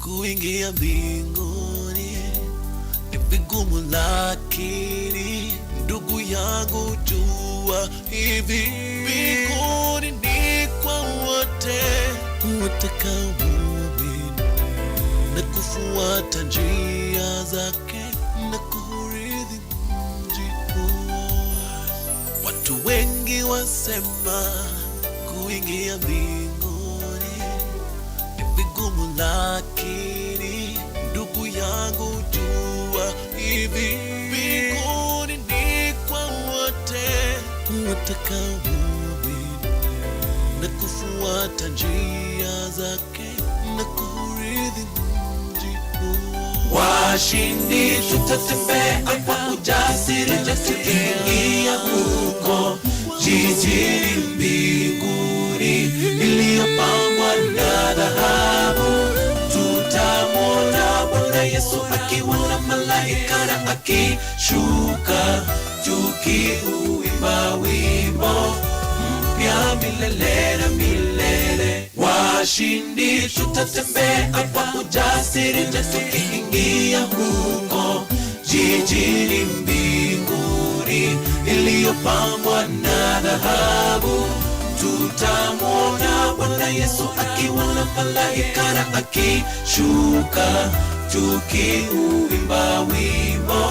kuingia mbinguni ni vigumu, lakini ndugu yangu jua hivi, mbinguni ni kwa wote watakaoamini na kufuata njia zake na kuurithi mji huo. Watu wengi wasema kuingia mbinguni ni vigumu, lakini ndugu yangu jua hivi, mbinguni ni kwa wote watakaoamini na kufuata njia zake na kuurithi mji huo. Washindi tutatembea kwa ujasiri, tukiingia huko jijini mbinguni iliyopambwa na dhahabu. Tutamwona Bwana Yesu akiwa na malaika na akishuka, tukiuimba wimbo mpya milele na milele. Washindi tutatembea kwa ujasiri, tukiingia huko jijini mbinguni iliyopambwa na dhahabu. Tutamwona Bwana Yesu akiwa na malaika na akishuka, tukiuimba wimbo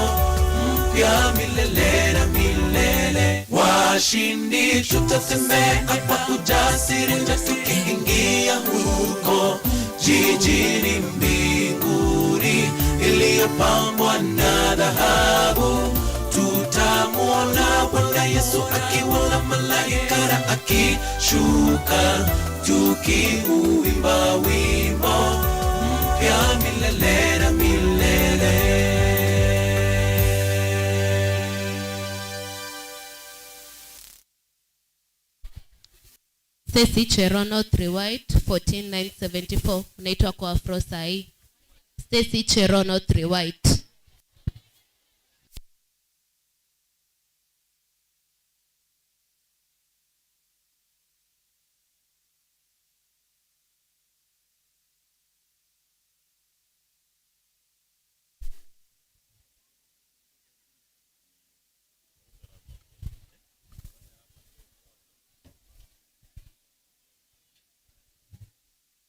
mpya milele na milele. Washindi tutatembea kwa ujasiri, tukiingia huko jijini mbinguni iliyopambwa na dhahabu. Tutamwona Bwana Yesu akiwa na malaika na akishuka, tukiuimba wimbo mpya milele na milele. Stacy Cherono 3 White 14974. Unaitwa kwa afro sahi. Stacy Cherono 3 White.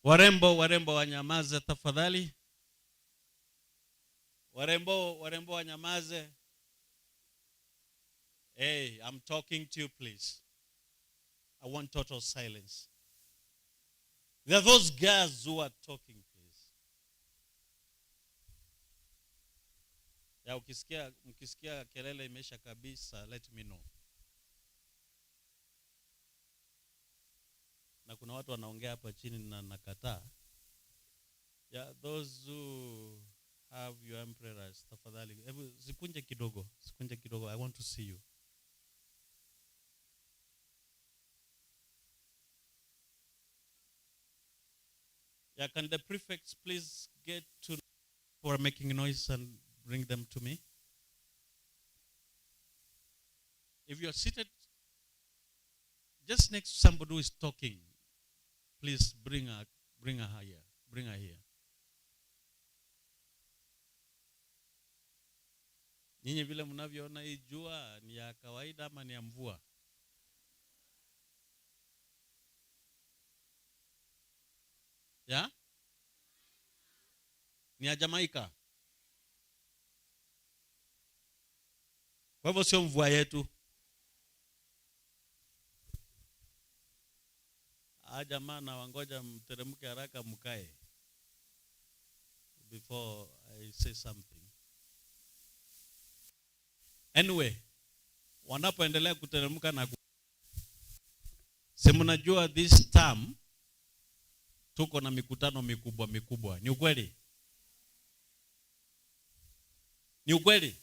Warembo wanyamaze tafadhali. Warembo wanyamaze. Hey, I'm talking to you, please. I want total silence. There are those girls who are talking, please. Ya mkisikia kelele imesha kabisa, let me know. Na kuna watu wanaongea hapa chini na nakataa. Yeah, those who have your umbrellas, tafadhali. Sikunje kidogo. I want to see you. Yeah, can the prefects please get to who are making noise and bring them to me? If you're seated just next to somebody who is talking, please bring her here. Bring her here. Nyinyi vile mnavyoona hii jua ni ya kawaida ama ni ya mvua? Ya? Ni ya Jamaica. Kwa hivyo sio mvua yetu. Jamaa na wangoja mteremke haraka mkae before I say something. Anyway, wanapoendelea kuteremka na mnajua this term tuko na mikutano mikubwa. Ni ukweli? Ni ukweli?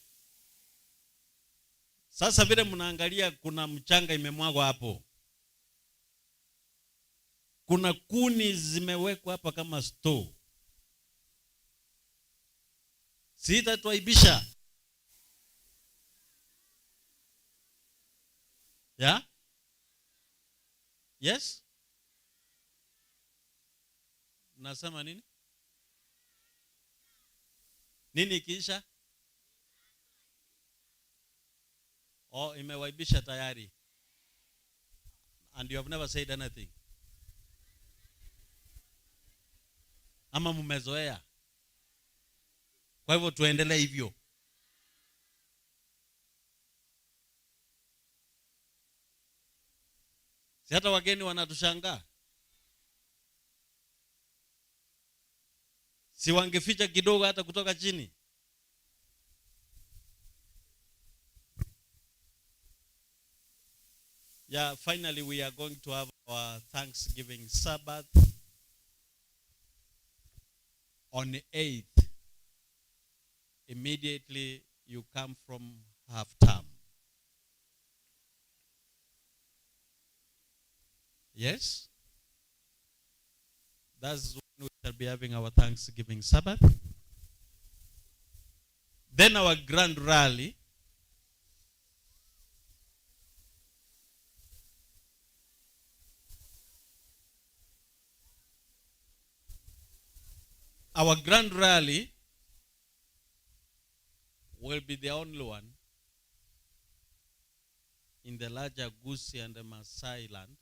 Sasa vile mnaangalia kuna mchanga imemwagwa hapo. Kuna kuni zimewekwa hapa kama store. Sitatuaibisha. Yeah? Yes? Nasema nini? Nini ikiisha? Oh, imewaibisha tayari. And you have never said anything. Ama mmezoea. Kwa hivyo tuendelee hivyo. Si hata wageni wanatushangaa. Si wangeficha kidogo hata kutoka chini. Yeah, finally we are going to have our Thanksgiving Sabbath on the 8th. Immediately you come from half term. Yes? That's when we shall be having our Thanksgiving Sabbath. Then our grand rally. Our grand rally will be the only one in the larger Gusii and the Maasai land,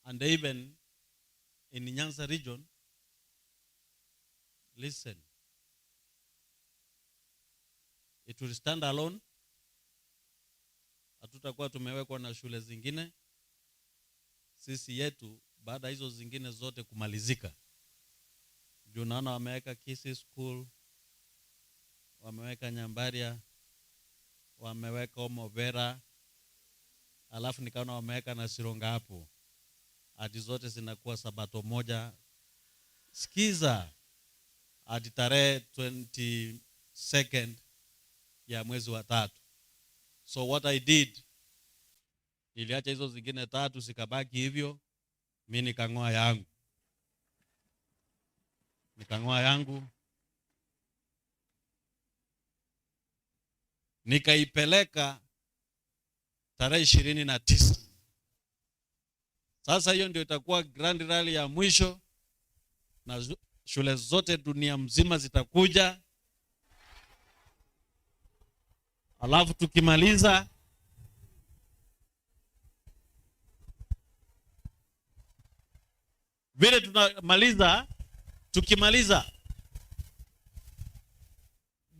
and even in the Nyanza region. Listen, it will stand alone. Hatutakuwa tumewekwa na shule zingine. Sisi yetu baada hizo zingine zote kumalizika. Ndio naona wameweka Kisii School, wameweka Nyambaria, wameweka Omobera, alafu nikaona wameweka na Sironga hapo. Hadi zote zinakuwa sabato moja. Sikiza, hadi tarehe 22nd ya mwezi wa 3. So what I did, niliacha hizo zingine 3 zikabaki hivyo. Mimi nikang'oa yangu. Nikaipeleka tarehe 29. Sasa hiyo ndio itakuwa grand rally ya mwisho, na shule zote dunia mzima zitakuja. Alafu tukimaliza vile tukimaliza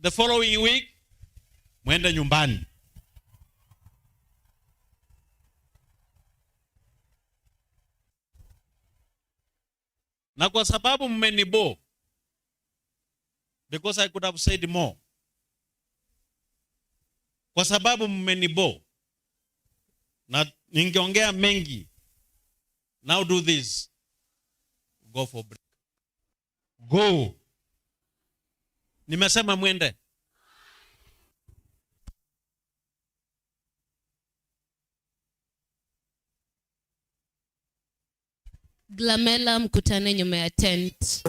the following week mwende nyumbani. Na kwa sababu mmenibo, because I could have said more. Kwa sababu mmenibo na ningeongea mengi. Now do this. Go for break. Go. Nimesema mwende. Glamela, mkutane nyuma ya tent.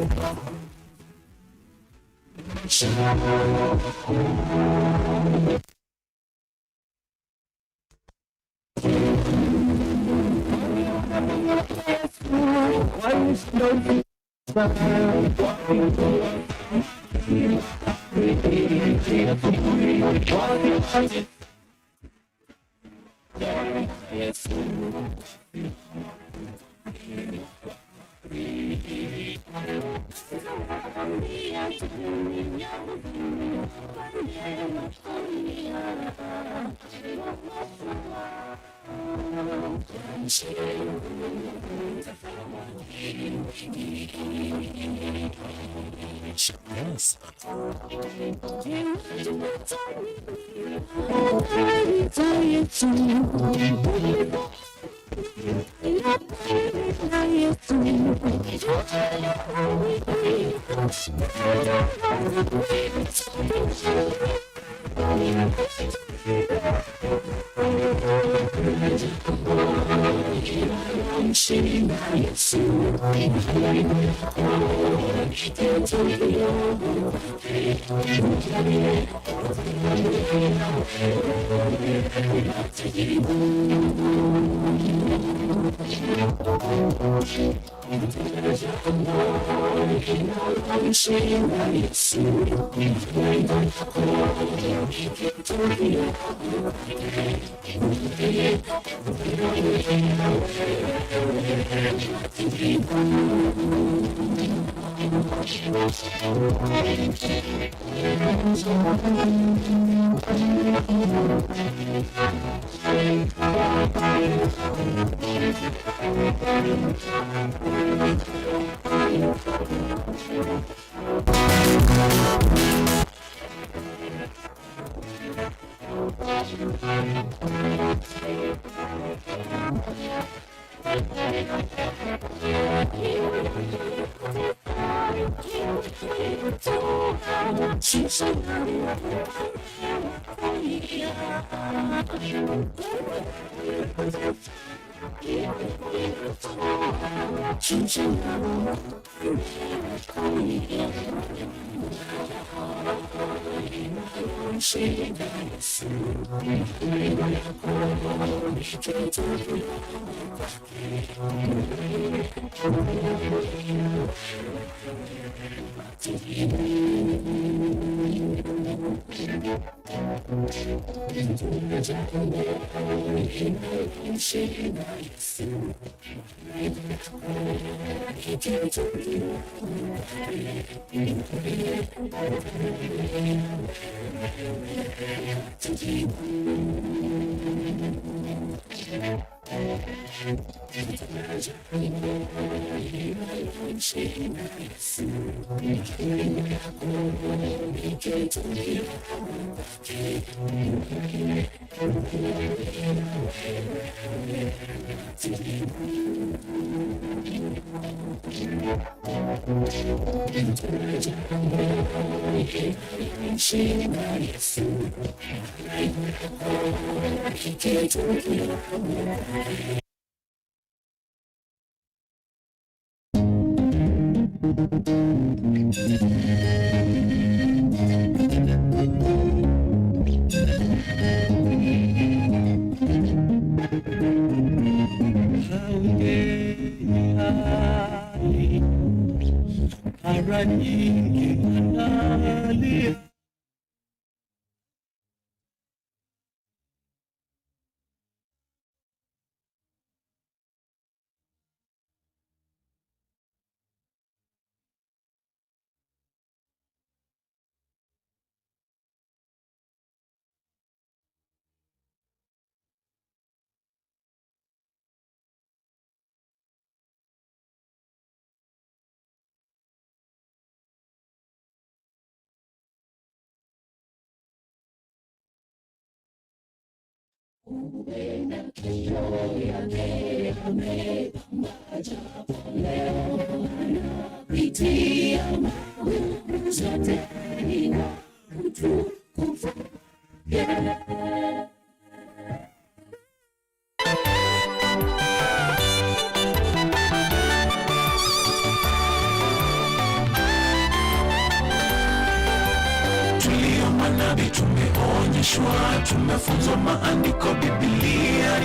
Tumefunzwa maandiko Biblia,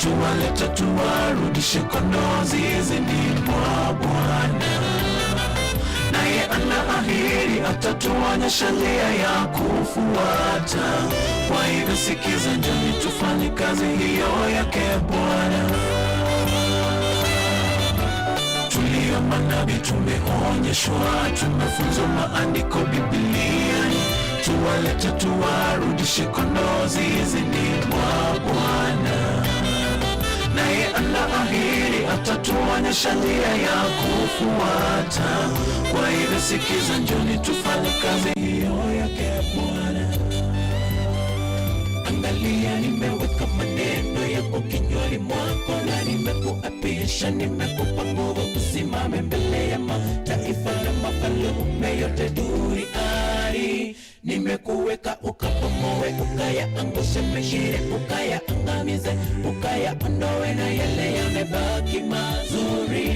tuwaleta tuwarudishe kondoo zizini mwa Bwana. Naye anaahidi atatuonyesha njia ya kufuata. Kwa hivyo sikiza, njoni tufanye kazi hiyo yake Bwana. Tulio manabii tumeonyeshwa, tumefunzwa maandiko Biblia, tuwalete tuwarudishe kondoo zizini mwa Bwana. Naye anaahidi atatuonyesha njia ya kufuata. Kwa hivyo sikiza, njoni tufanye kazi hiyo yake Bwana. Angalia, nimeweka maneno yako kinywani mwako, na nimekuapisha, nimekupa nguvu usimame mbele ya mataifa na mafalme yote duniani. nimekuweka ukapomoe, ukayaangushe mengine, ukayaangamize, ukayaondoe na yale yamebaki mazuri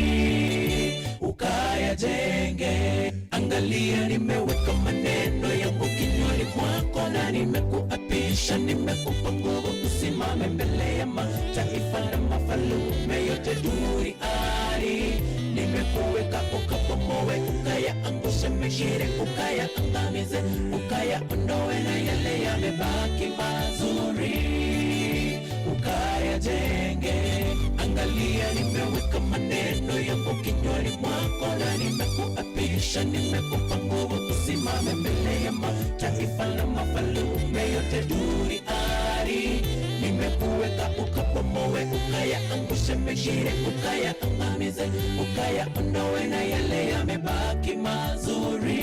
ukayajenge. Angalia, nimeweka maneno yangu kinywani mwako, na nimekuapisha, nimekupa nguvu usimame mbele ya mataifa na mafalme yote duniani. Nimekuweka ukapomoe, ukayaangushe mengine, ukayaangamize, ukayaondoe na yale yamebaki mazuri ukayajenge. Angalia, nimeweka maneno yangu kinywani mwako, na nimekuapisha, nimekupa nguvu usimame mbele ya mataifa na mafalme yote duniani. Nimekuweka ukapomoe, ukayaangushe mengine, ukayaangamize, ukayaondoe na yale yamebaki mazuri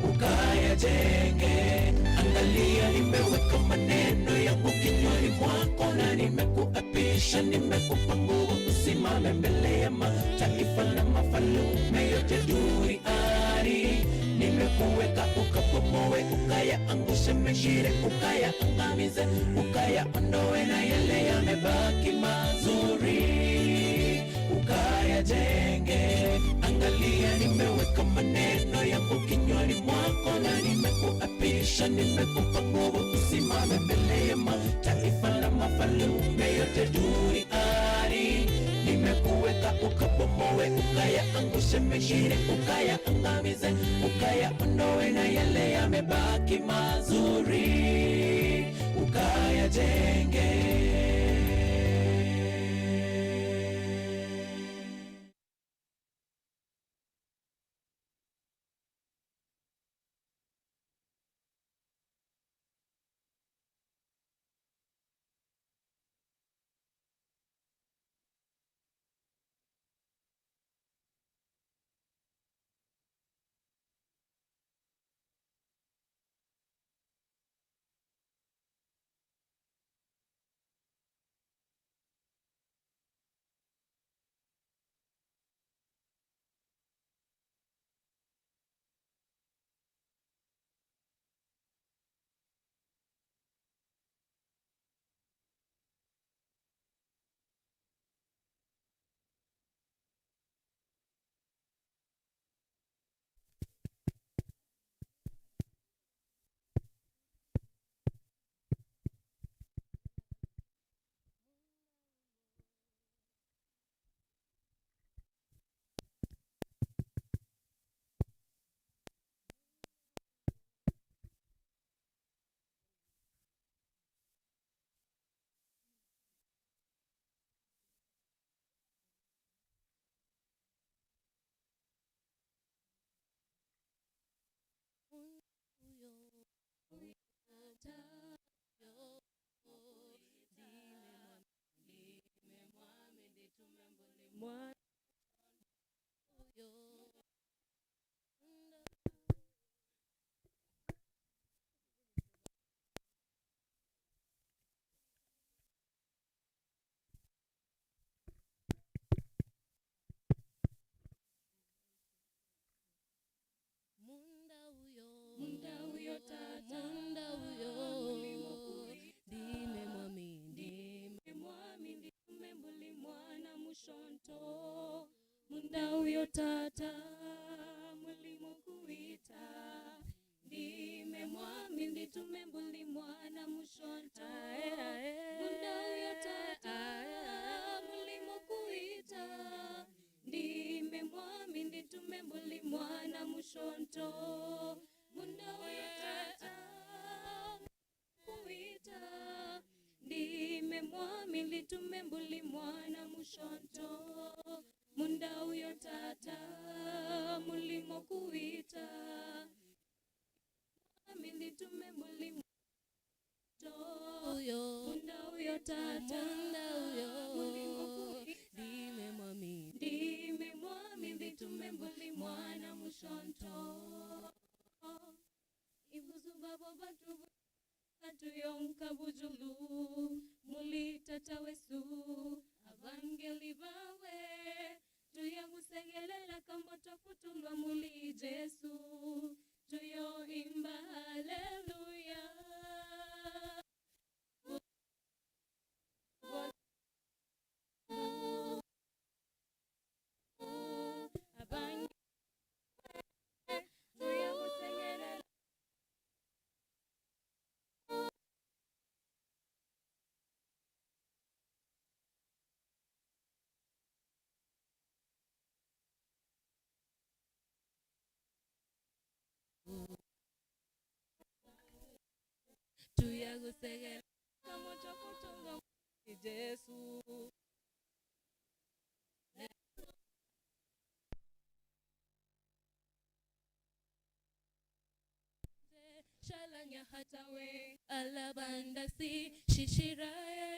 ukayajenge. Angalia, nimeweka maneno yangu kinywani mwako, na nimekuapisha, nimekupa nguvu usimame mbele ya mataifa na mafalme yote duniani. Nimekuweka ukapomoe, ukayaangushe mengine, ukayaangamize, ukayaondoe na yale yamebaki mazuri ukayajenge. Angalia, nimeweka maneno yangu kinywani mwako, na nimekuapisha, nimekupa nguvu usimame mbele ya mataifa na mafalme yote duniani. Nimekuweka ukapomoe, ukayaangushe mengine, ukayaangamize, ukayaondoe na yale yamebaki mazuri ukayajenge. Munda huyo tata, munda huyo dime mwami tumembuli mwana mushonto. Munda huyo tata mulimo kuita, dime mwami tumembuli mwana mushonto. Munda huyo tata mulimo kuita, dime mwami tumembuli mwana mushonto. Munda huyo tata kuita, dime mwami tumembuli mwana mushonto. Munda huyo tata mulimo kuita, mwami tumembuli mwana. Munda huyo tata mulimo kuita, dime mwami tumembuli mwana mushonto. Ibuzu babo batu yonka bujulu, muli tata wesu avangeli bawe, tuya musengelela kambo tokutulwa muli Jesu, tuyo imba kusegela kama chakutunga Yesu shalanya hatawe alabandasi shishiraya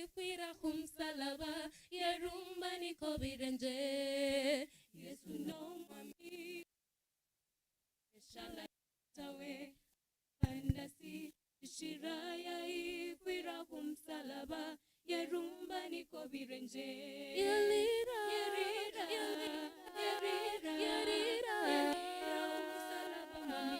ifira kumsalaba yarumba niko birenje Yesu no mami shalanya hatawe alabandasi shishiraya ifira kumsalaba yarumba niko birenje yarira kumsalaba mami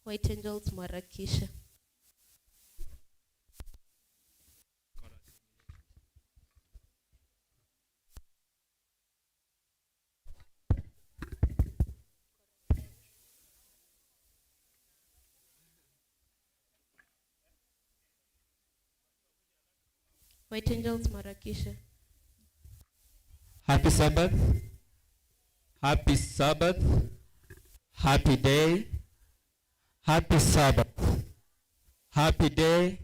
White angels mwarakisha. White angels mwarakisha. Happy Sabbath. Happy Sabbath. Happy day. Happy Sabbath. Happy day.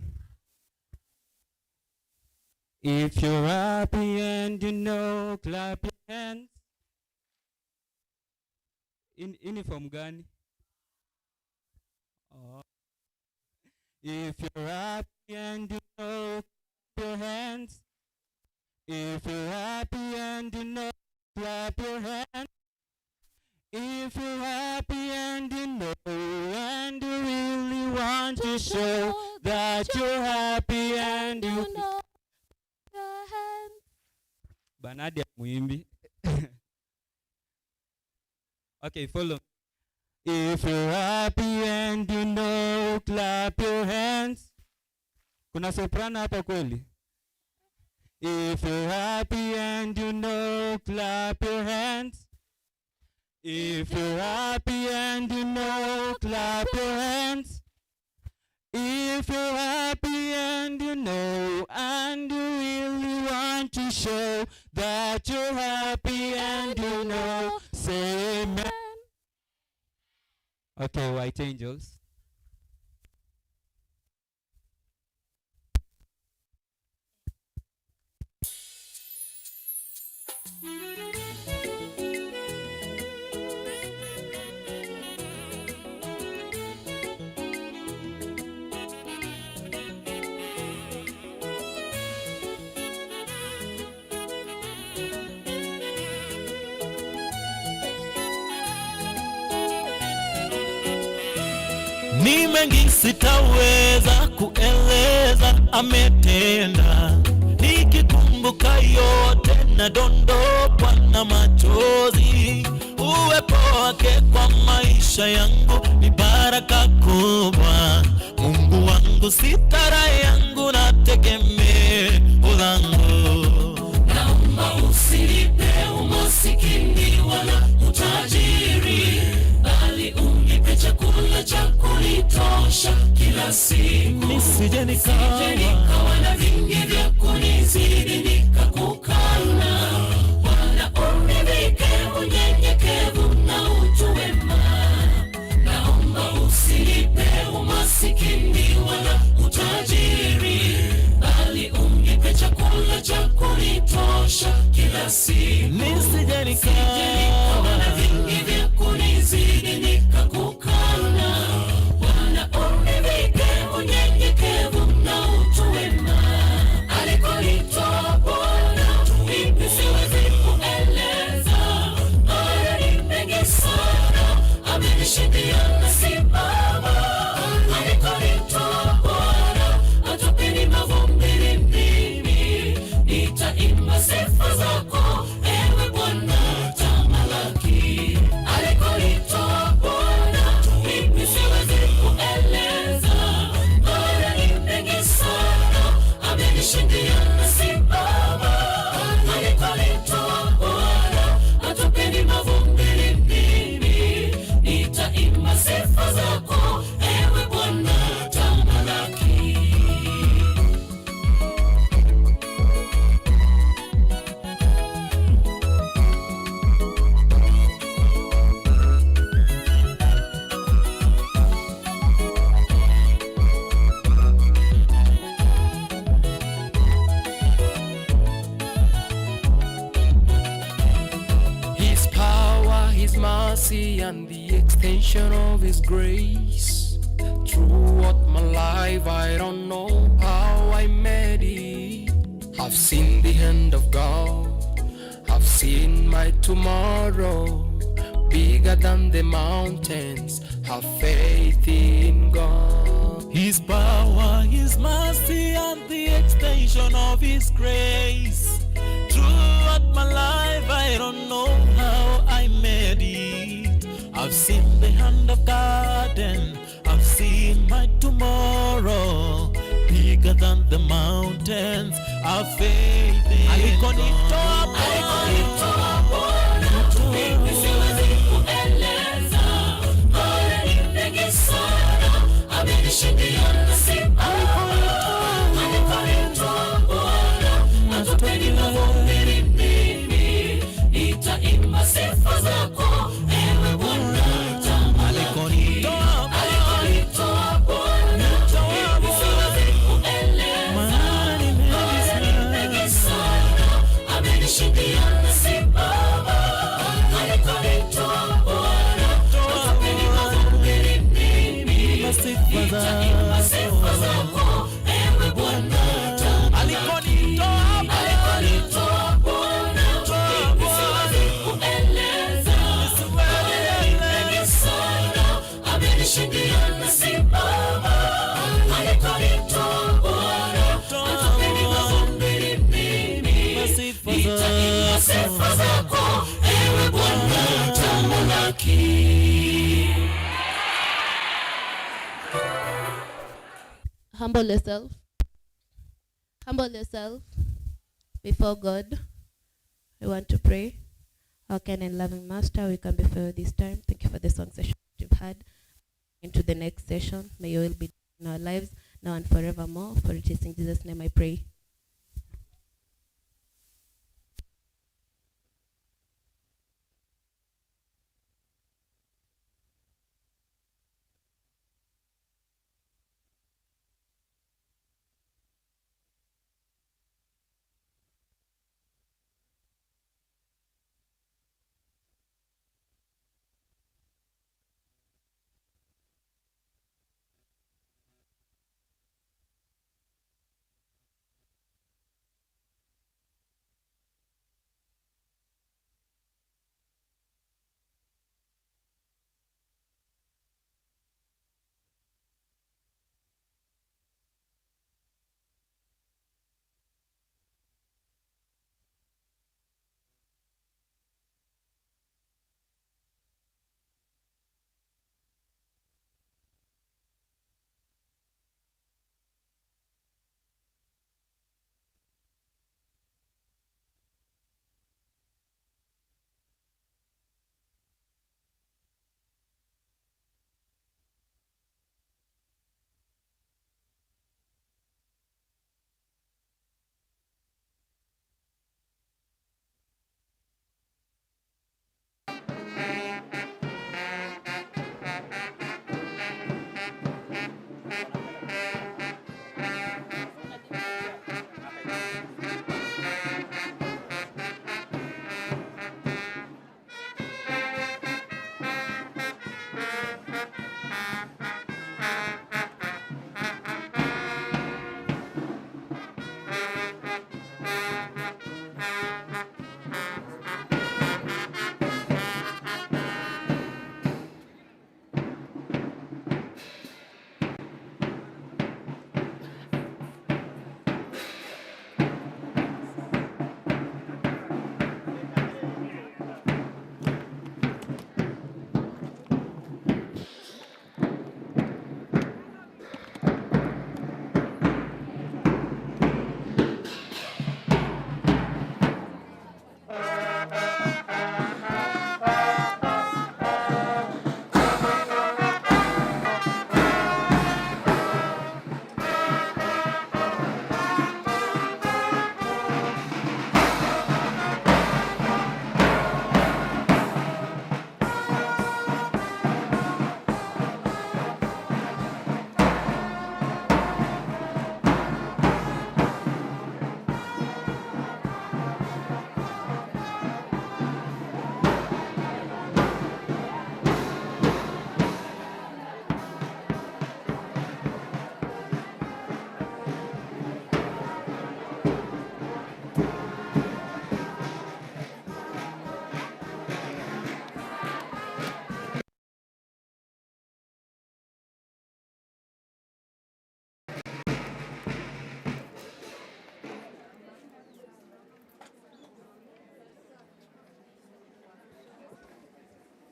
If you're happy and you know, clap your hands. Uniform gani? Oh. If you're happy and you know, clap your hands. If you're happy and you know, clap your hands. If you're happy and you know and you really want to show that you're happy and you know your hands. Banadia muimbi. Okay, follow. If you're happy and you know, clap your hands. Kuna soprano hapa kweli? If you're happy and you know, clap your hands. If you're happy and you know, clap your hands. If you're happy and you know and you really want to show that you're happy and you know, say amen. Okay, white angels. Ni mengi sitaweza kueleza ametenda, nikikumbuka yote na dondokwa na machozi. Uwepo wake kwa maisha yangu ni baraka kubwa. Mungu wangu sitara yangu na tegemeo langu. Naomba usinipe umasikini wala utajiri, bali unipe chakula cha kunitosha kila siku. Nisije nikawa na vingi vya kunizidi nikakukana. Bwana univike unyenyekevu na utu wema. Naomba usinipe umasikini wala utajiri, bali unipe chakula cha kunitosha kila siku. Nisije nikawa na vingi vya kunizidi nikakukana. Bwana univike unyenyekevu na utu wema. Alikonitoa Bwana tuimbe and the extension of His grace. Throughout my life, I don't know how I made it. I've seen the hand of God. I've seen my tomorrow, bigger than the mountains. Have faith in God. His power, His mercy, and the extension of His grace. Throughout my life, I don't know how I made it. I've seen the hand of God and I've seen my tomorrow, bigger than the mountains. I've faith in God. Humble yourself. Humble yourself before God. We want to pray. Our kind and loving Master, we come before you this time. Thank you for the song session you've had. Into the next session, may your will be in our lives now and forevermore. For it is in Jesus' name I pray.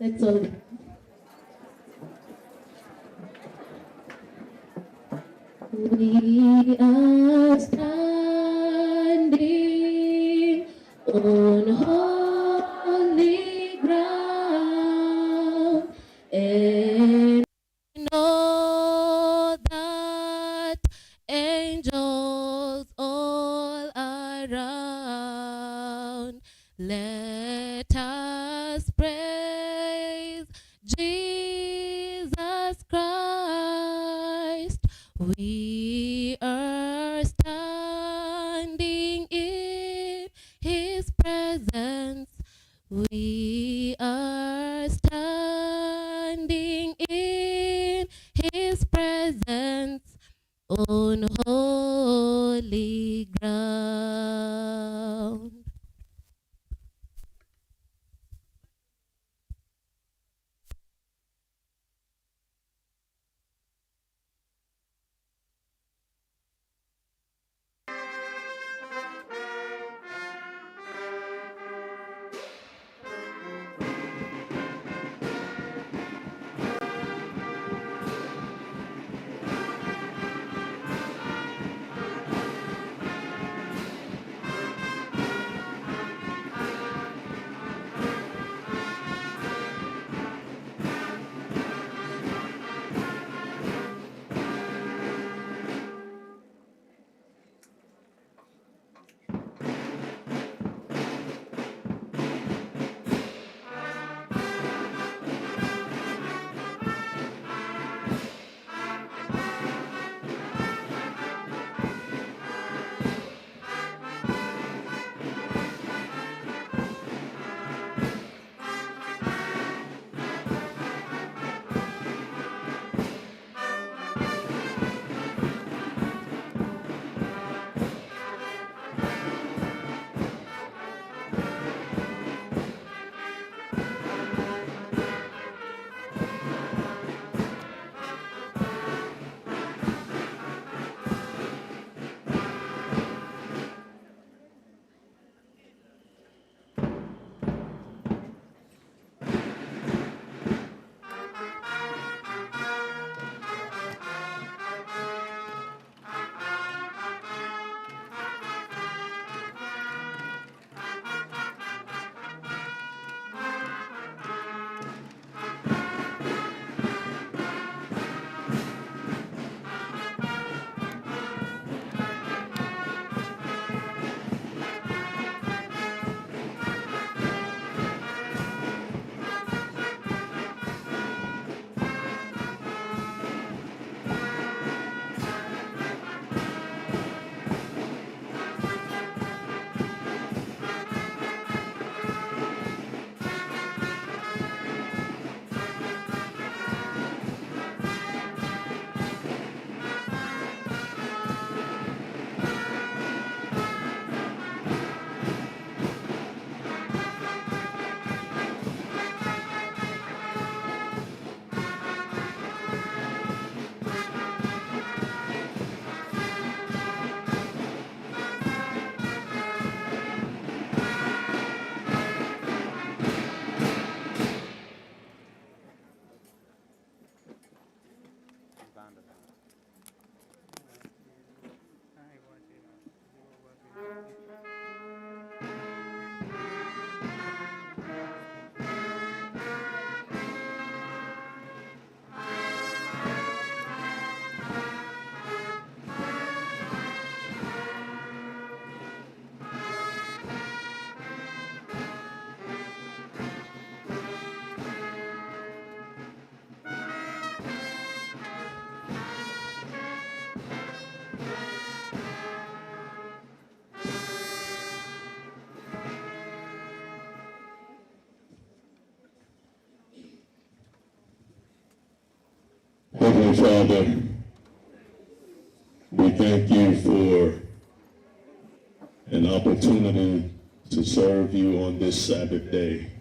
Let's all. We are standing on holy ground, and know that angels all around. Let us praise Jesus Christ. We are standing in His presence. We are standing in His presence on holy ground. Heavenly Father, we thank you for an opportunity to serve you on this Sabbath day.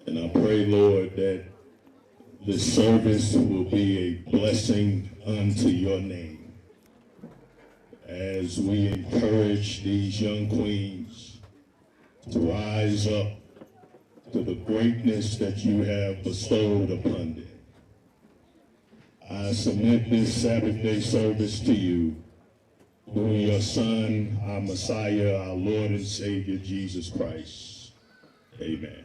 And I pray, Lord, that this service will be a blessing unto your name as we encourage these young queens to rise up to the greatness that you have bestowed upon them. I submit this Sabbath day service to you through your Son, our Messiah, our Lord and Savior, Jesus Christ. Amen.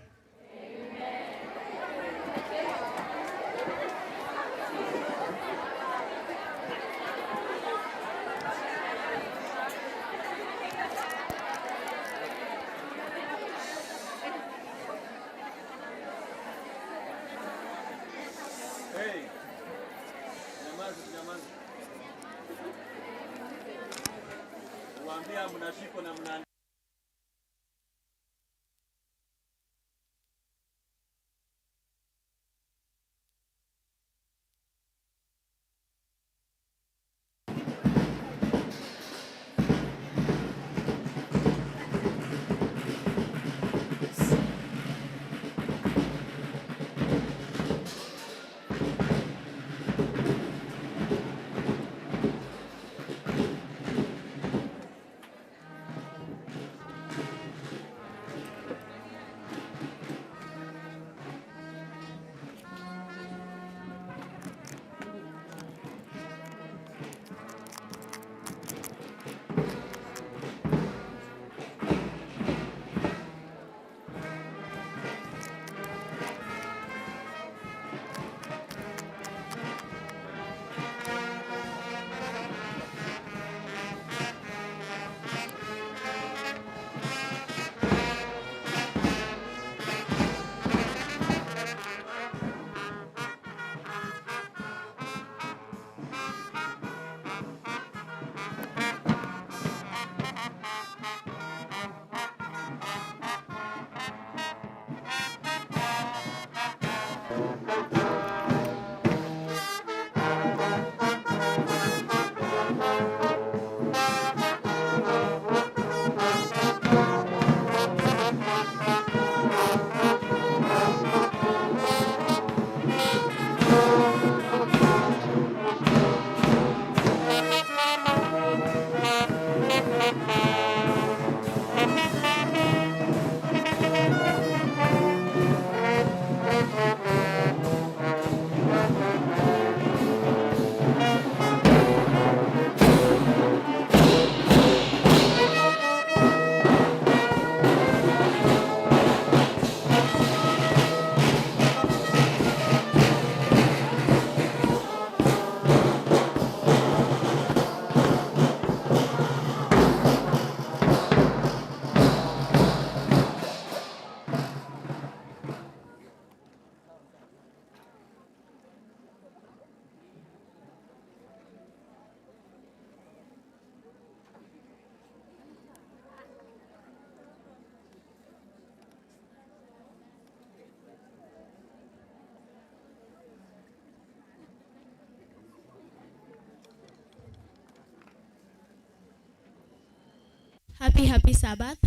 Happy Sabbath.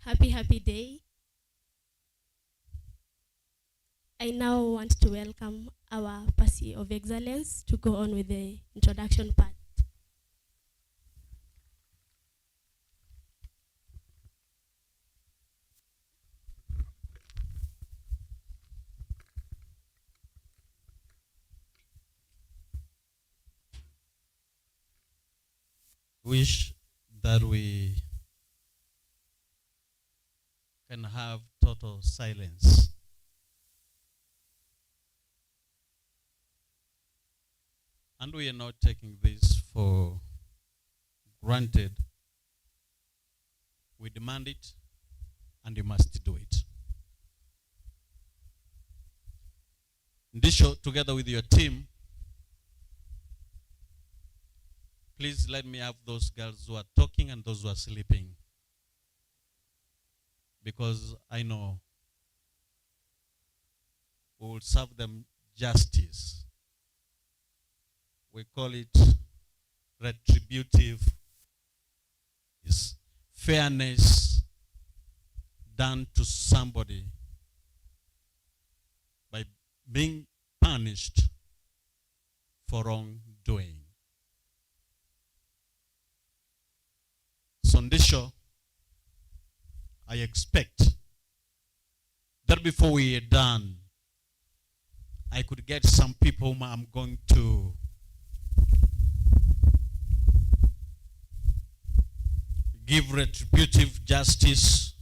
Happy day. I now want to welcome our Pastor of Excellence to go on with the introduction part. Wish that we can have total silence. And we are not taking this for granted. We demand it, and you must do it. Ndisho, together with your team, please let me have those girls who are talking and those who are sleeping. Because I know we will serve them justice. We call it retributive. It's fairness done to somebody by being punished for wrongdoing. So Ndisho, I expect that before we are done, I could get some people whom I'm going to give retributive justice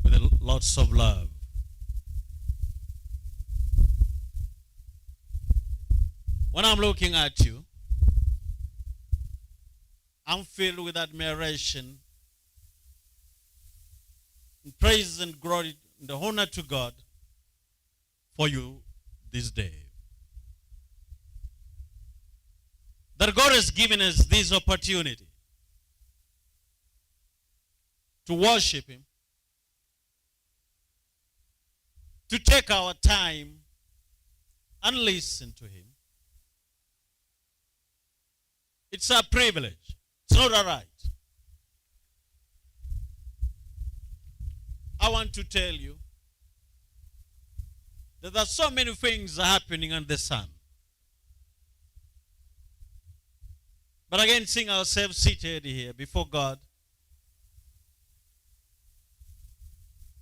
with lots of love. When I'm looking at you, I'm filled with admiration, and praise and glory and honor to God for you this day. That God has given us this opportunity to worship Him, to take our time and listen to Him. It's a privilege. It's not a right. I want to tell you that there are so many things happening under the sun. But again, seeing ourselves seated here before God,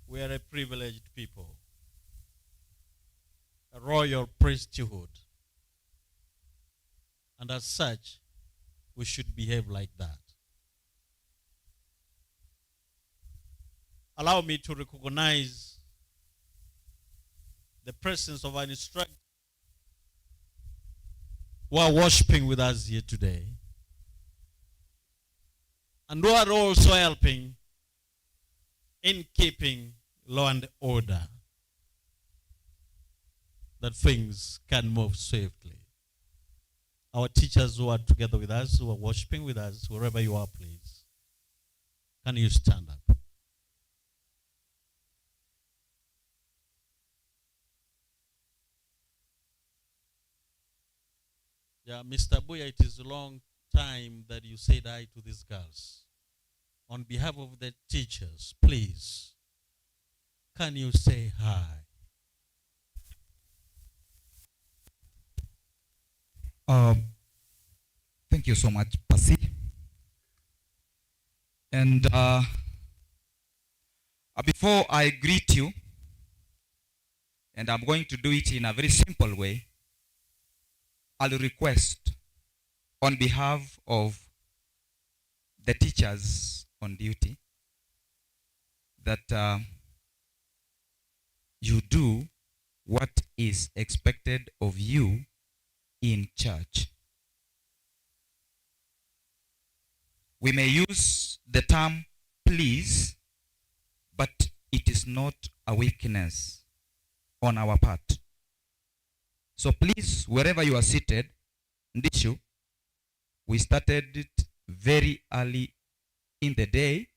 we are a privileged people, a royal priesthood. And as such, we should behave like that. Allow me to recognize the presence of an instructor who are worshiping with us here today, and who are also helping in keeping law and order, that things can move swiftly. Our teachers who are together with us, who are worshiping with us, wherever you are, please, can you stand up? Yeah, Mr. Buya, it is a long time that you said hi to these girls. On behalf of the teachers, please, can you say hi? Thank you so much, Pasi. And before I greet you, and I'm going to do it in a very simple way, I'll request on behalf of the teachers on duty that you do what is expected of you in church. We may use the term please, but it is not a weakness on our part. So please, wherever you are seated, Ndishu, we started it very early in the day,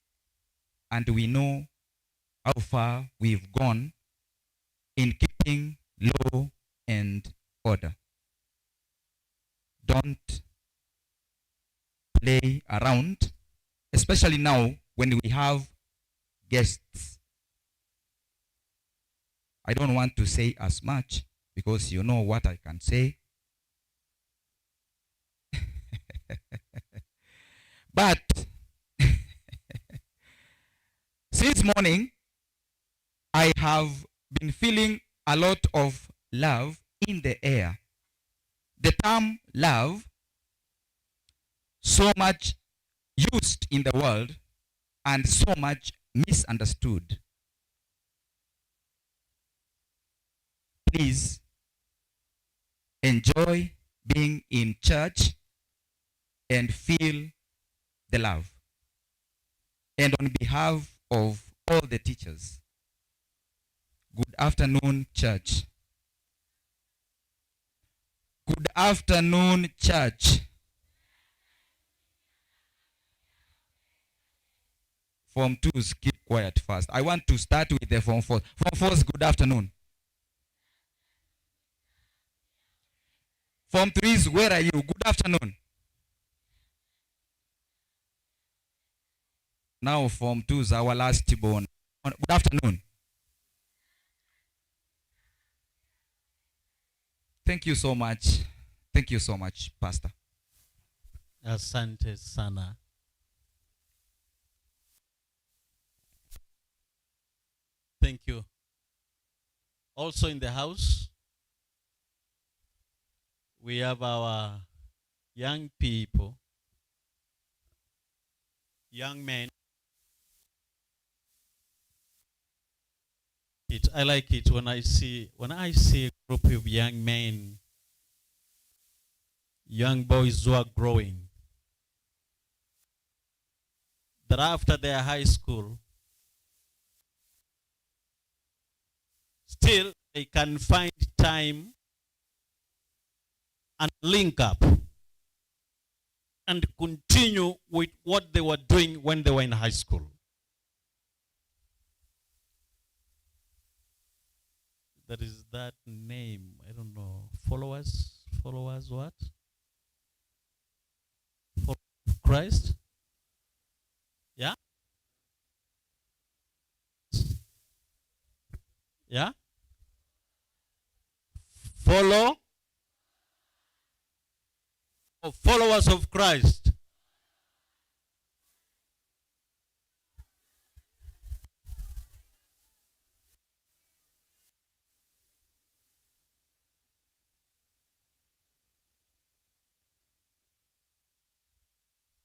and we know how far we've gone in keeping law and order. Don't play around, especially now when we have guests. I don't want to say as much because you know what I can say. But since morning, I have been feeling a lot of love in the air. The term love, so much used in the world and so much misunderstood. Please enjoy being in church and feel the love. And on behalf of all the teachers, good afternoon, church. Good afternoon, church. Form 2s, keep quiet first. I want to start with the Form 4. Form 4s, good afternoon. Form 3s, where are you? Good afternoon. Now Form 2s, our last born. Good afternoon. Thank you so much. Thank you so much, Pastor. Asante sana. Thank you. Also in the house, we have our young people, young men. I like it when I see a group of young men, young boys who are growing, that after their high school, still they can find time and link up and continue with what they were doing when they were in high school. That is that name, I don't know, followers what? For Christ? Yeah? Yeah? Followers of Christ.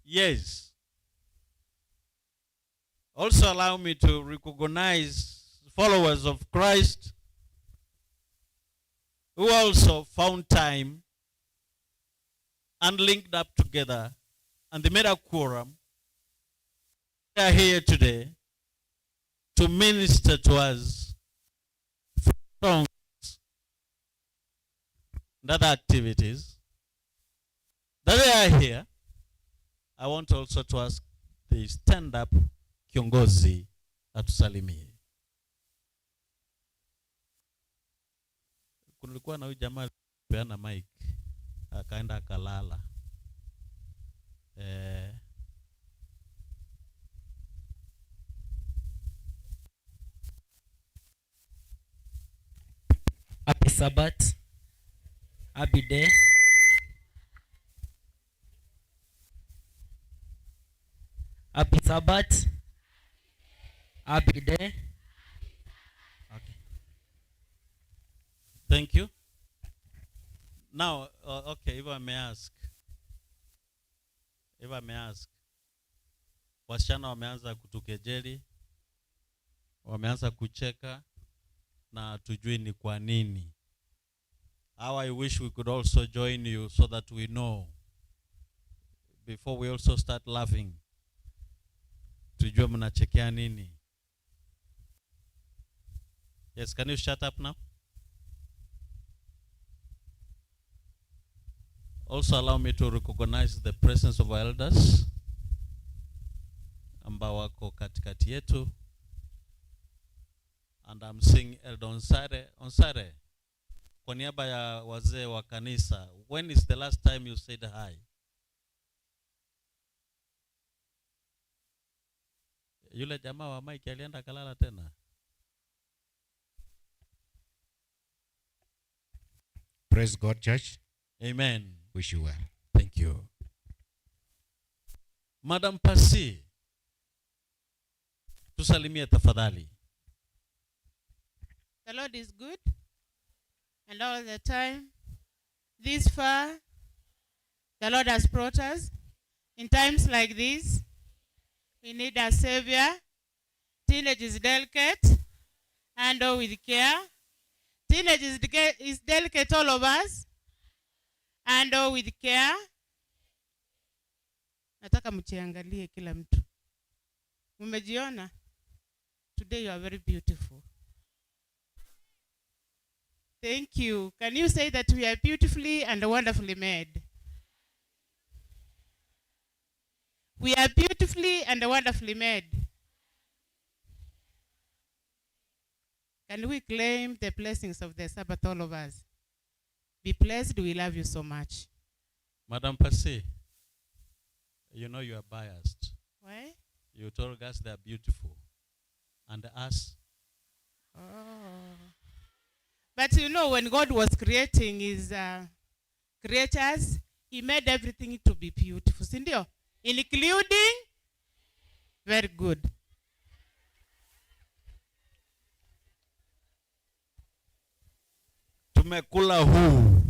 Yes. Also allow me to recognize followers of Christ who also found time and linked up together and they made a quorum. They are here today to minister to us for songs and other activities. That they are here, I want also to ask the stand-up kiongozi atusalimie. Kulikuwa na huyu jamaa peana mic akaenda akalala. Happy Sabbath. Happy day. Happy Sabbath. Happy day. Okay. Thank you. Now, okay, if I may ask, wasichana wameanza kutukejeli, wameanza kucheka, na tujui ni kwa nini. How I wish we could also join you so that we know, before we also start laughing, tujue mnachekea nini. Yes, can you shut up now? Also allow me to recognize the presence of our elders ambao wako katikati yetu. And I'm seeing Elder Onsare, kwa niaba ya wazee wa kanisa. When is the last time you said hi? Yule jamaa wa Mike alienda kalala tena. Praise God, church. Amen. Wish you well. Thank you. Madam Pasi, tusalimie tafadhali. The Lord is good, and all the time, this far, the Lord has brought us. In times like this, we need a Savior. Teenage is delicate, handle with care. Teenage is delicate, all of us. Handle with care. Nataka mchiangalie kila mtu. Mumejiona? Today you are very beautiful. Thank you. Can you say that we are beautifully and wonderfully made? We are beautifully and wonderfully made. Can we claim the blessings of the Sabbath, all of us? Be blessed. We love you so much. Madam Pasi, you know you are biased. Why? You told us they are beautiful. And us? Oh. But you know, when God was creating his creatures, he made everything to be beautiful. Sindio? Including very good. tumekula huu.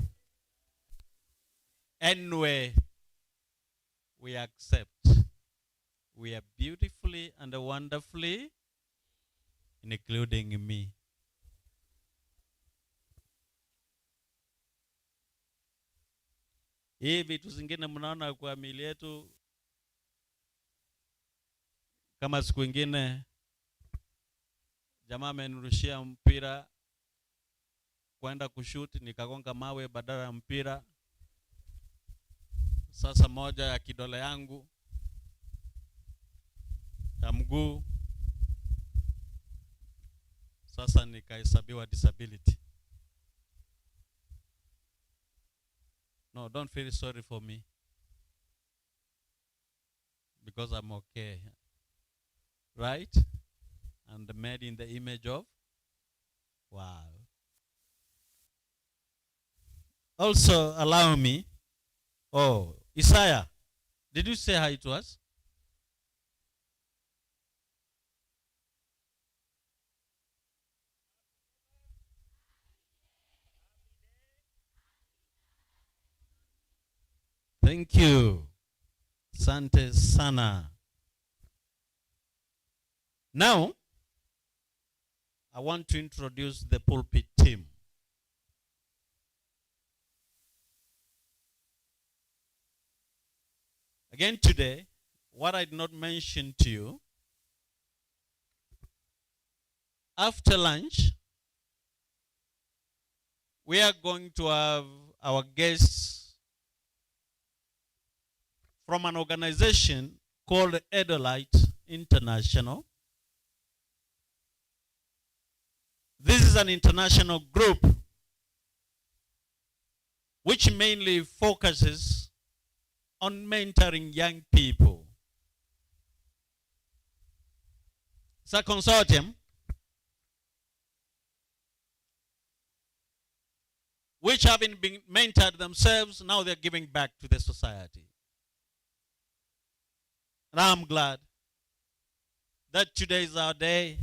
Anyway, we accept. We are beautifully and wonderfully, including me. Hii vitu zingine mnaona kwa miili yetu, kama siku ingine jamaa amenirushia mpira kwenda kushuti, nikagonga mawe badala ya mpira. Sasa moja ya kidole yangu ya mguu sasa nikahesabiwa disability. No, don't feel sorry for me, because I'm okay, right? And made in the image of, wow. Also allow me, Isaiah, did you say hi to us? Thank you. Sante sana. Now, I want to introduce the pulpit team. Again today, what I did not mention to you, after lunch, we are going to have our guests from an organization called L.E International. This is an international group which mainly focuses on mentoring young people. It's a consortium which, having been mentored themselves, now they're giving back to the society. And I'm glad that today is our day,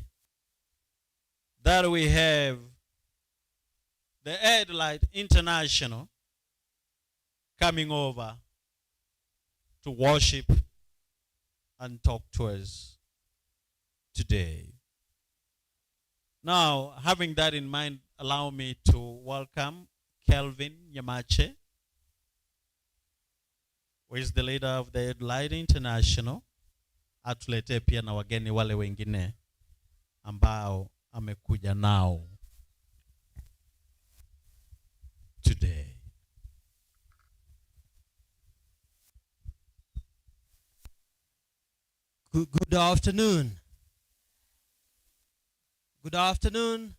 that we have the L.E International coming over to worship and talk to us today. Now, having that in mind, allow me to welcome Kelvin Nyamache, who is the leader of the L.E International. Atulete pia na wageni wale wengine ambao amekuja nao today. Good afternoon. Good afternoon.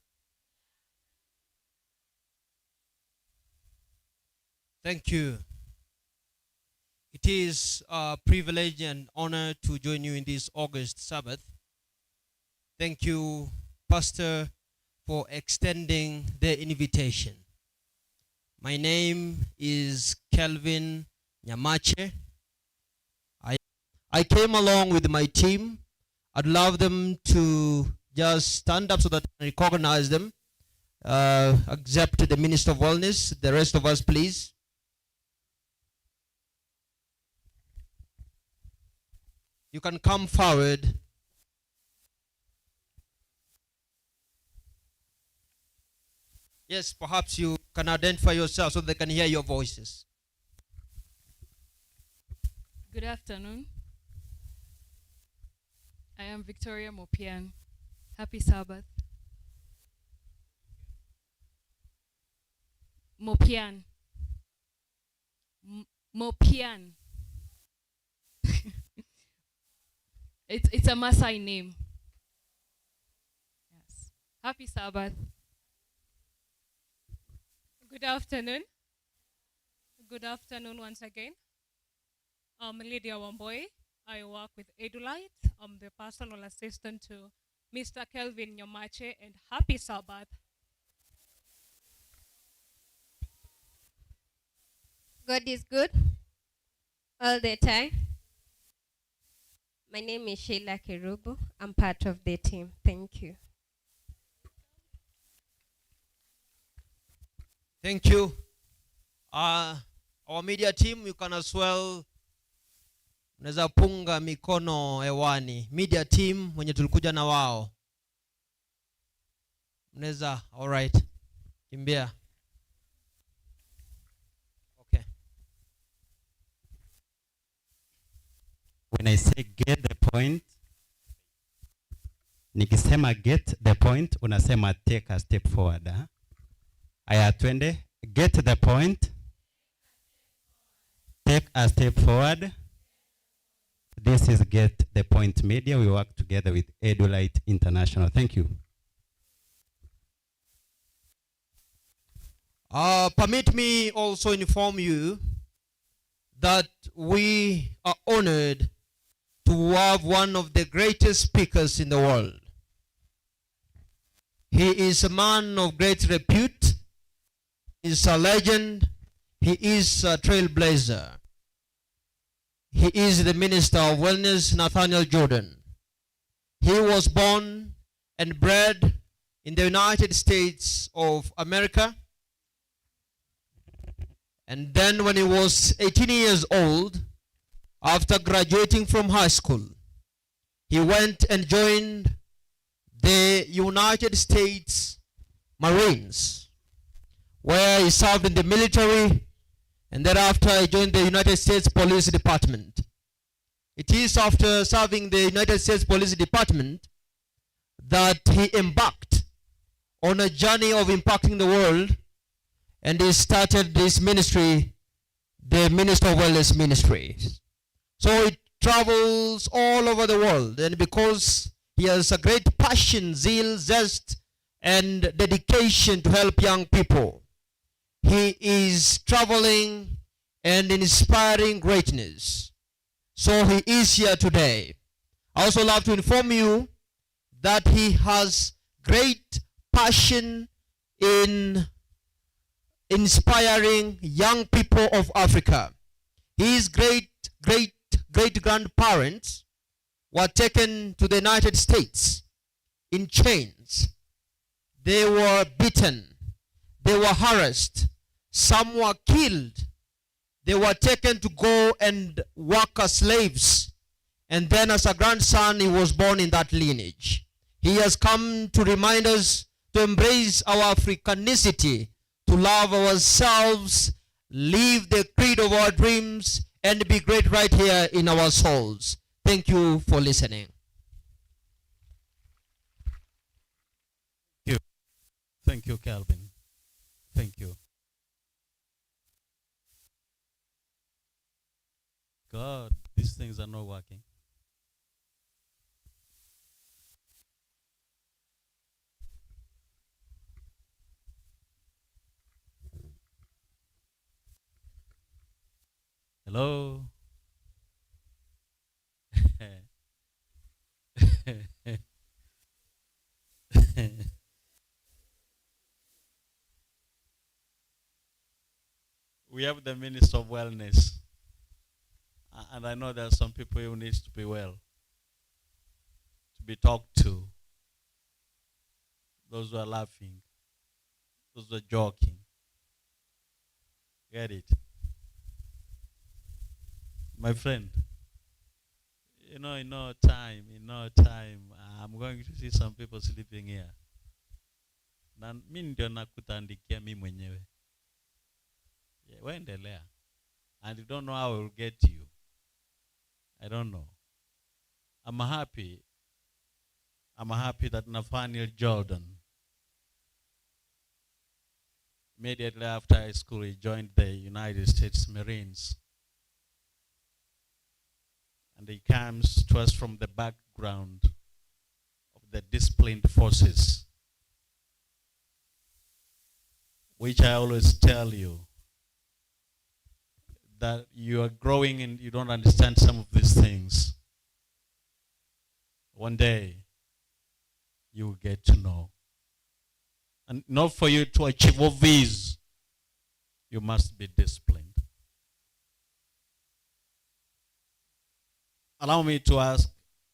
Thank you. It is a privilege and honor to join you in this August Sabbath. Thank you, Pastor, for extending the invitation. My name is Kelvin Nyamache. I came along with my team. I'd love them to just stand up so that I recognize them. Except the Minister of Wellness. The rest of us, please. You can come forward. Yes, perhaps you can identify yourself so they can hear your voices. Good afternoon. I am Victoria Mopian. Happy Sabbath. Mopian. Mopian. It's a Maasai name. Yes. Happy Sabbath. Good afternoon. Good afternoon once again. I'm Lydia Wamboy. I work with Edulite. I'm the personal assistant to Mr. Kelvin Nyamache, and happy Sabbath. God is good all the time. My name is Sheila Kerubu. I'm part of the team. Thank you. Thank you. Our media team, you can as well unaweza punga mikono hewani. Media team mwenye tulikuja na wao. Unaweza, all right. Kimbia. Okay. When I say get the point, nikisema get the point, unasema take a step forward. Aya, twende. Get the point. Take a step forward. This is Get the Point Media. We work together with Edulite International. Thank you. Permit me also inform you that we are honored to have one of the greatest speakers in the world. He is a man of great repute. He is a legend. He is a trailblazer. He is the Minister of Wellness, Nathaniel Jordan. He was born and bred in the United States of America. And then when he was 18 years old, after graduating from high school, he went and joined the United States Marines, where he served in the military, and thereafter he joined the United States Police Department. It is after serving the United States Police Department that he embarked on a journey of impacting the world, and he started this ministry, the Minister of Wellness Ministry. So he travels all over the world, and because he has a great passion, zeal, zest, and dedication to help young people, he is traveling and inspiring greatness. So he is here today. I also love to inform you that he has great passion in inspiring young people of Africa. His great-grandparents were taken to the United States in chains. They were beaten. They were harassed. Some were killed. They were taken to go and work as slaves. And then as a grandson, he was born in that lineage. He has come to remind us to embrace our Africanicity, to love ourselves, live the creed of our dreams, and be great right here in our souls. Thank you for listening. Thank you, Calvin. Thank you. God, these things are not working. Hello? We have the Minister of Wellness. And I know there are some people who need to be well, to be talked to. Those who are laughing, those who are joking. Get it? My friend, in no time, I'm going to see some people sleeping here. Na mimi ndio nakutandikia mimi mwenyewe. Waendelea. And you don't know how I will get to you. I don't know. I'm happy that Nathaniel Jordan, immediately after high school, he joined the United States Marines. And he comes to us from the background of the disciplined forces, which I always tell you, that you are growing and you don't understand some of these things. One day, you will get to know. And not for you to achieve all these, you must be disciplined. Allow me to ask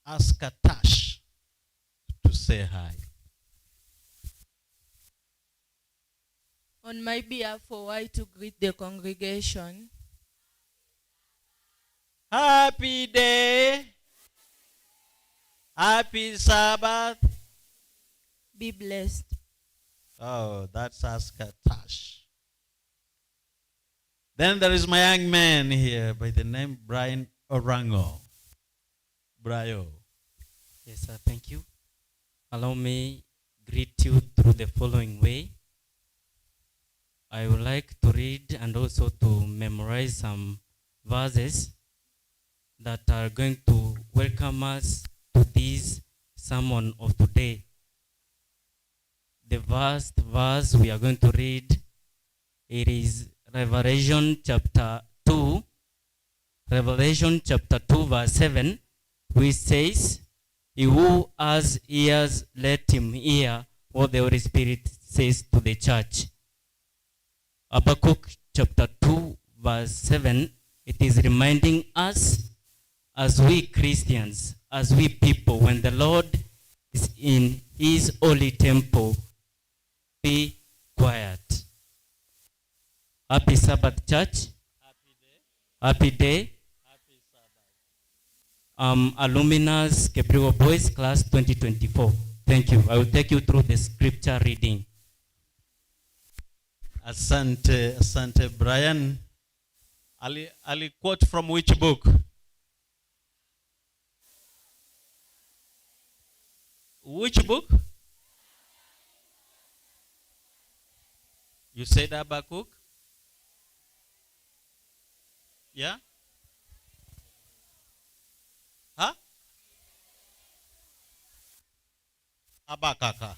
Atash to say hi. On my behalf, for I to greet the congregation. Happy day. Happy Sabbath. Be blessed. Oh, that's Askatash. Then there is my young man here by the name Brian Orango. Brio. Yes, sir. Thank you. Allow me greet you through the following way. I would like to read and also to memorize some verses that are going to welcome us to this sermon of today. The first verse we are going to read, it is Revelation chapter 2, verse 7, which says, "He who has ears, let him hear what the Holy Spirit says to the church." Habakkuk chapter 2, verse 7, it is reminding us as we Christians, as we people, when the Lord is in his holy temple, be quiet. Happy Sabbath, church. Happy day. Happy Sabbath. Alumnus Gabriel Boys Class 2024. Thank you. I will take you through the scripture reading. Asante Brian. Ali quote from which book? Which book? You said Habakkuk? Yeah? Huh? Habakkuk.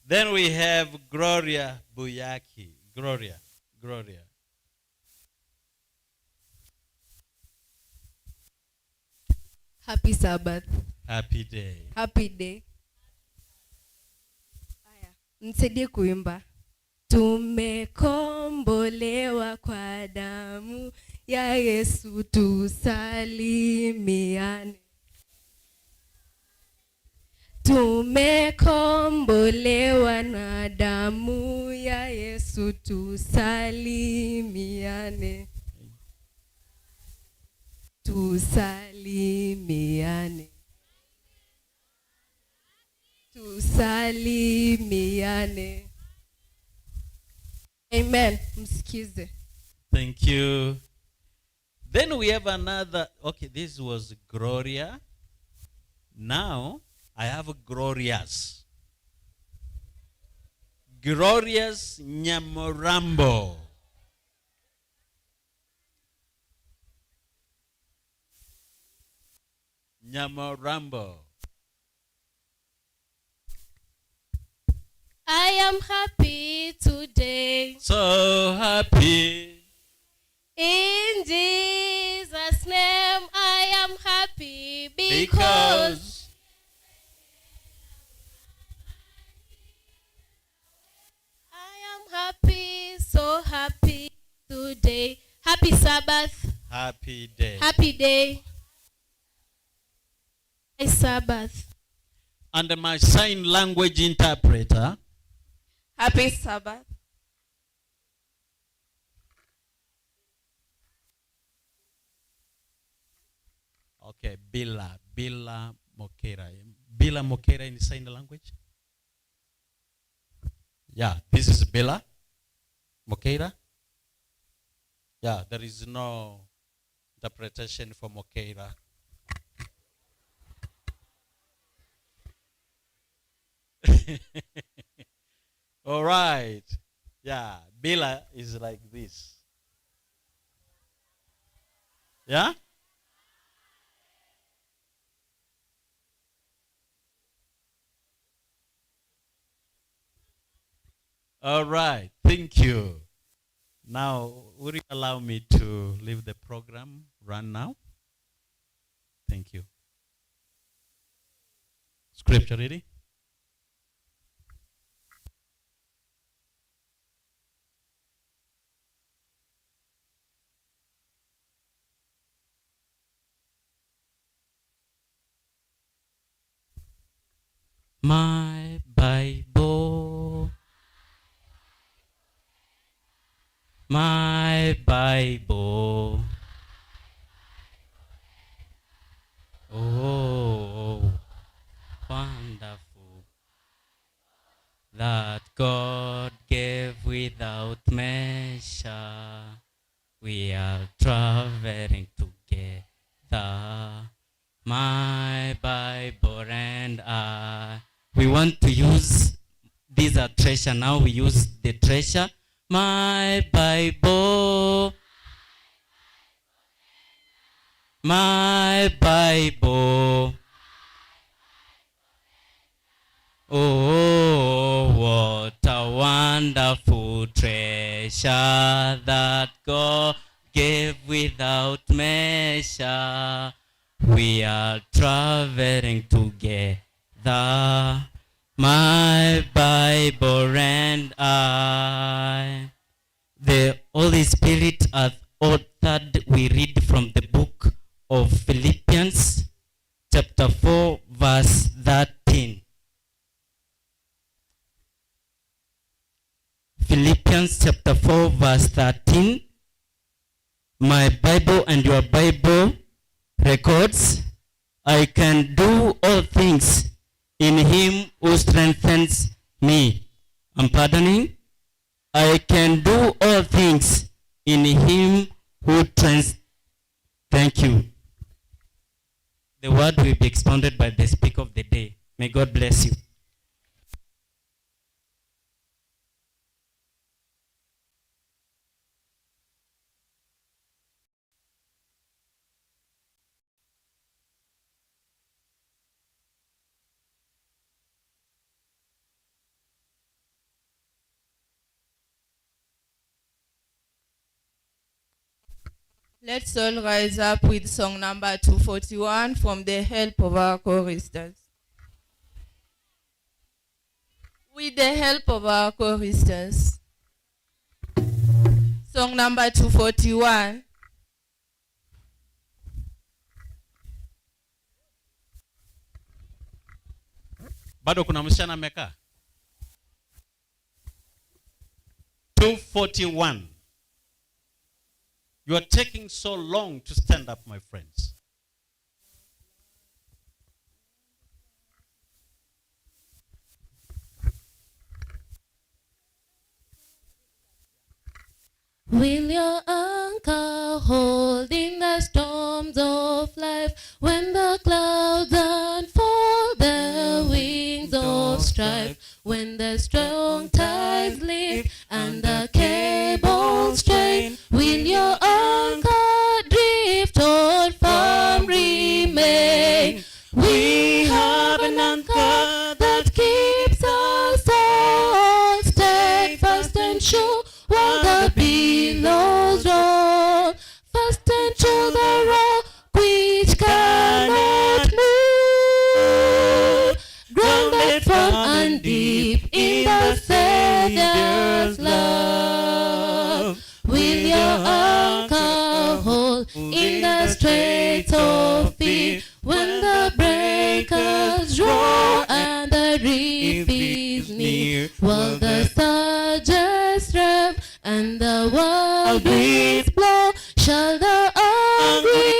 Then we have Gloria Buyaki. Gloria. Happy Sabbath. Happy day. Happy day. Aya, msaidie kuimba. Tumekombolewa kwa damu ya Yesu, tusalimiane. Tumekombolewa na damu ya Yesu, tusalimiane. Tusalimiane. Tusalimiane. Amen. Msikize. Thank you. Then we have another. Okay, this was Gloria. Now I have Glorious. Glorious Nyamorambo. Nyamorambo. I am happy today. So happy. In Jesus' name I am happy because I am happy, so happy today. Happy Sabbath. Happy day. Happy day. Happy Sabbath. And my sign language interpreter. Happy Sabbath. Okay, Bila Mokera. Bila Mokera in sign language? Yeah, this is Bila Mokera. Yeah, there is no interpretation for Mokera. All right. Yeah, Bila is like this. Yeah? All right. Thank you. Now, will you allow me to leave the program run now? Thank you. Scripture reading. My Bible my Bible. Oh, wonderful that God gave without measure. We are traveling together, my Bible and I. We want to use these are treasure. Now we use the treasure, my Bible, my Bible. Oh, what a wonderful treasure that God gave without measure. We are traveling together, my Bible and I. The Holy Spirit hath authored, we read from the book of Philippians, chapter 4, verse 13. Philippians chapter 4, verse 13. My Bible and your Bible records, I can do all things in him who strengthens me. I'm pardoning. I can do all things in him who Thank you. The word will be expounded by the speaker of the day. May God bless you. Let's all rise up with song number 241 from the help of our choristers. With the help of our choristers. Song number 241. Bado kuna msichana amekaa. 241. You are taking so long to stand up, my friends. Will your anchor hold in the storms of life when the clouds unfold the wings of strife, when the strong tides lift and the cables strain? Will your anchor drift or firm remain? We have an anchor that keeps us all steadfast and sure while the billows roll, fastened to the rock which cannot move, grounded firm and deep in the Savior's love. Will your anchor hold in the straits of fear when the breakers roar and the reef is near, while the surges rev and the wild winds blow? Shall the angry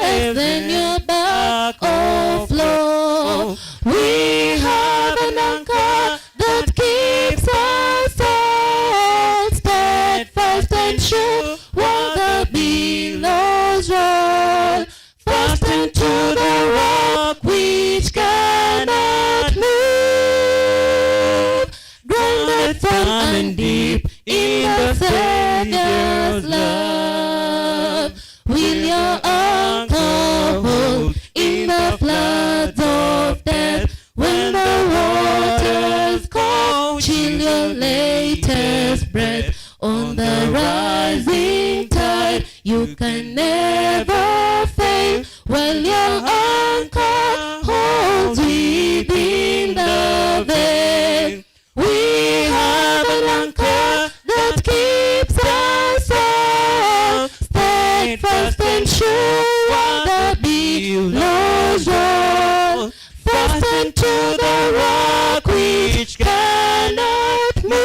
waves then your back overflow? We have an anchor that keeps us all steadfast and sure while the billows roll, fastened to the rock which cannot move, grounded firm and deep in the Savior's love. Will your anchor hold in the floods of death when the waters call? Chill your latest breath on the rising tide. You can never fail while your anchor holds within the veil. We have an anchor that keeps us all steadfast and sure while the billows roll, fastened to the rock which cannot move,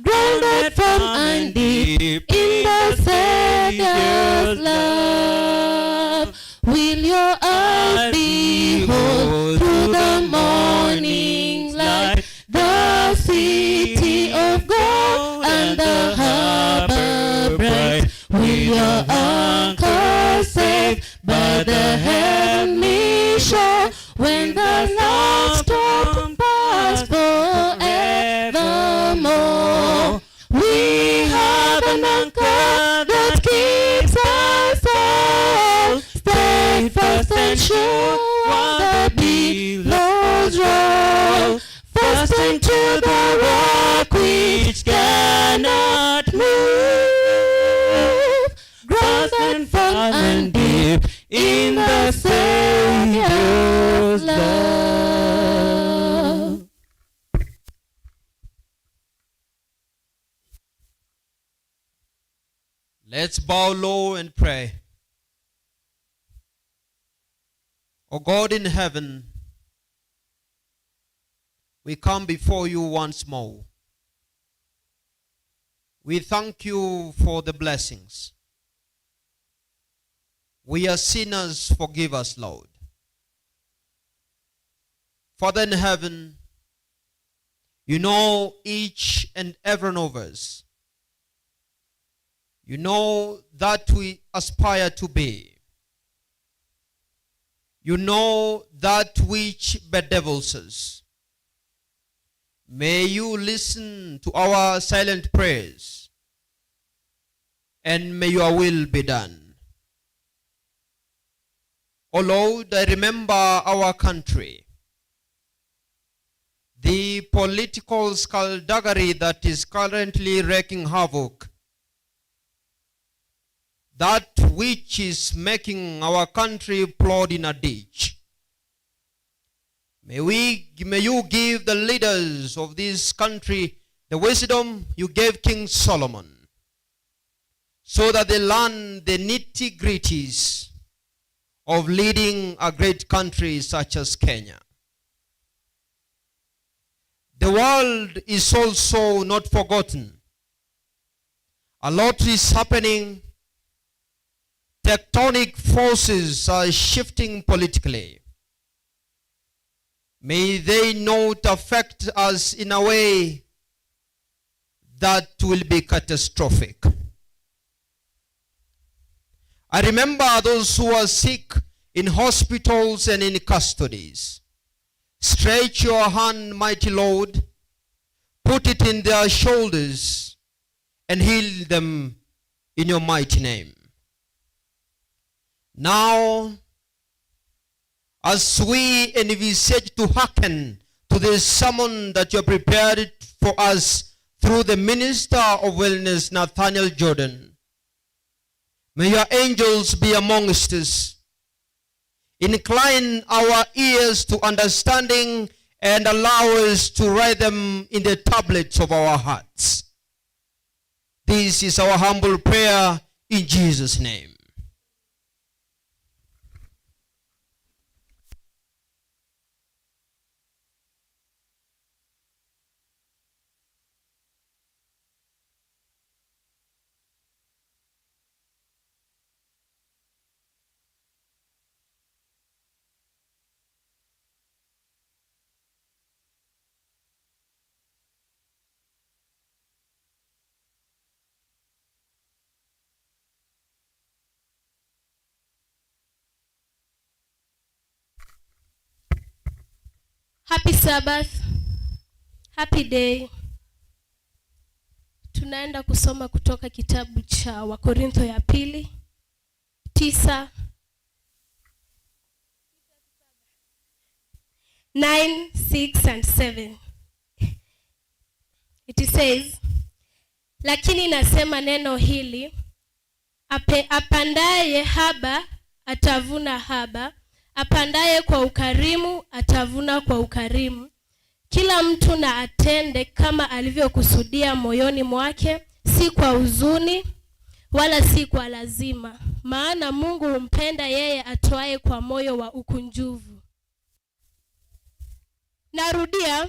grounded firm and deep in the Savior's love. Will your eyes behold through the morning light the city of gold and the harbor bright? Will your anchor safe by the heavenly shore when the last storm pass forevermore? We have an anchor that keeps us all steadfast and sure while the billows roll, fast into the rock which cannot move, grass and firm and deep in the Savior's love. Let's bow low and pray. O God in heaven, we come before you once more. We thank you for the blessings. We are sinners, forgive us, Lord. Father in heaven, you know each and every one of us. You know that we aspire to be. You know that which bedevils us. May you listen to our silent prayers, and may your will be done. O Lord, I remember our country, the political skullduggery that is currently wreaking havoc, that which is making our country plod in a ditch. May you give the leaders of this country the wisdom you gave King Solomon, so that they learn the nitty-gritties of leading a great country such as Kenya. The world is also not forgotten. A lot is happening. Tectonic forces are shifting politically. May they not affect us in a way that will be catastrophic. I remember those who are sick in hospitals and in custodies. Stretch your hand, mighty Lord, put it in their shoulders, and heal them in your mighty name. Now, as we envisage to hearken to the sermon that you have prepared for us through the Minister of Wellness, Nathaniel Jordan, may your angels be amongst us. Incline our ears to understanding and allow us to write them in the tablets of our hearts. This is our humble prayer in Jesus' name. Happy Sabbath. Happy day. Tunaenda kusoma kutoka kitabu cha Wakorintho ya pili 9, 9, 6 and 7. It says, lakini nasema neno hili, apandaye haba atavuna haba, apandaye kwa ukarimu atavuna kwa ukarimu. Kila mtu na atende kama alivyokusudia moyoni mwake, si kwa huzuni wala si kwa lazima, maana Mungu humpenda yeye atoaye kwa moyo wa ukunjufu. Narudia,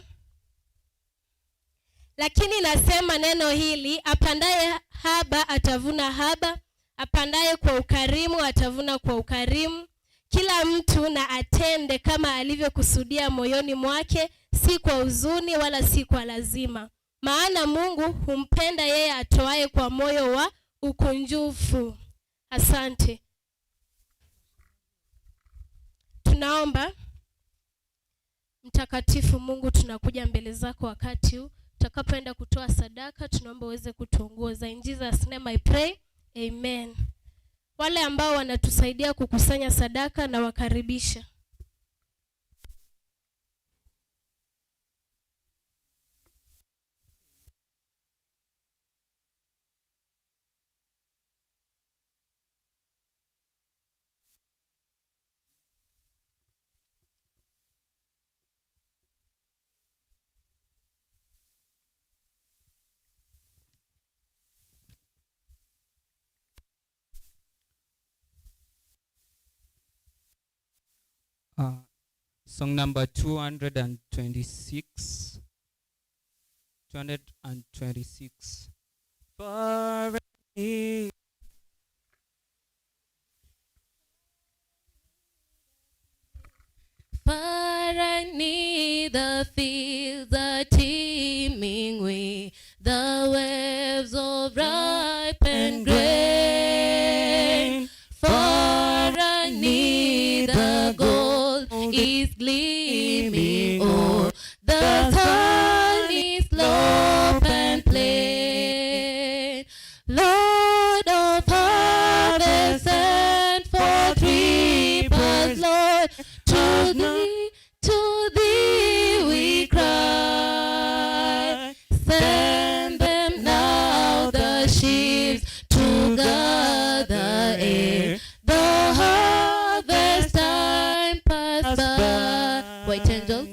Lakini nasema neno hili, apandaye haba atavuna haba, apandaye kwa ukarimu atavuna kwa ukarimu. Kila mtu na atende kama alivyokusudia moyoni mwake, si kwa huzuni wala si kwa lazima. Maana Mungu humpenda yeye atoaye kwa moyo wa ukunjufu. Asante. Tunaomba. Mtakatifu Mungu, tunakuja mbele zako wakati huu. Tutakapoenda kutoa sadaka, tunaomba uweze kutuongoza. In Jesus' name I pray. Amen. Wale ambao wanatusaidia kukusanya sadaka na wakaribisha. Song number 226. 226. For me. For I need the fields are teeming with the waves of ripened grain. For I need the gold is gleaming, oh, the sun is low and plain. Lord of harvest, send forth reapers, Lord, to thee we cry. Send them now the sheaves to gather ere the harvest time pass by. White angels,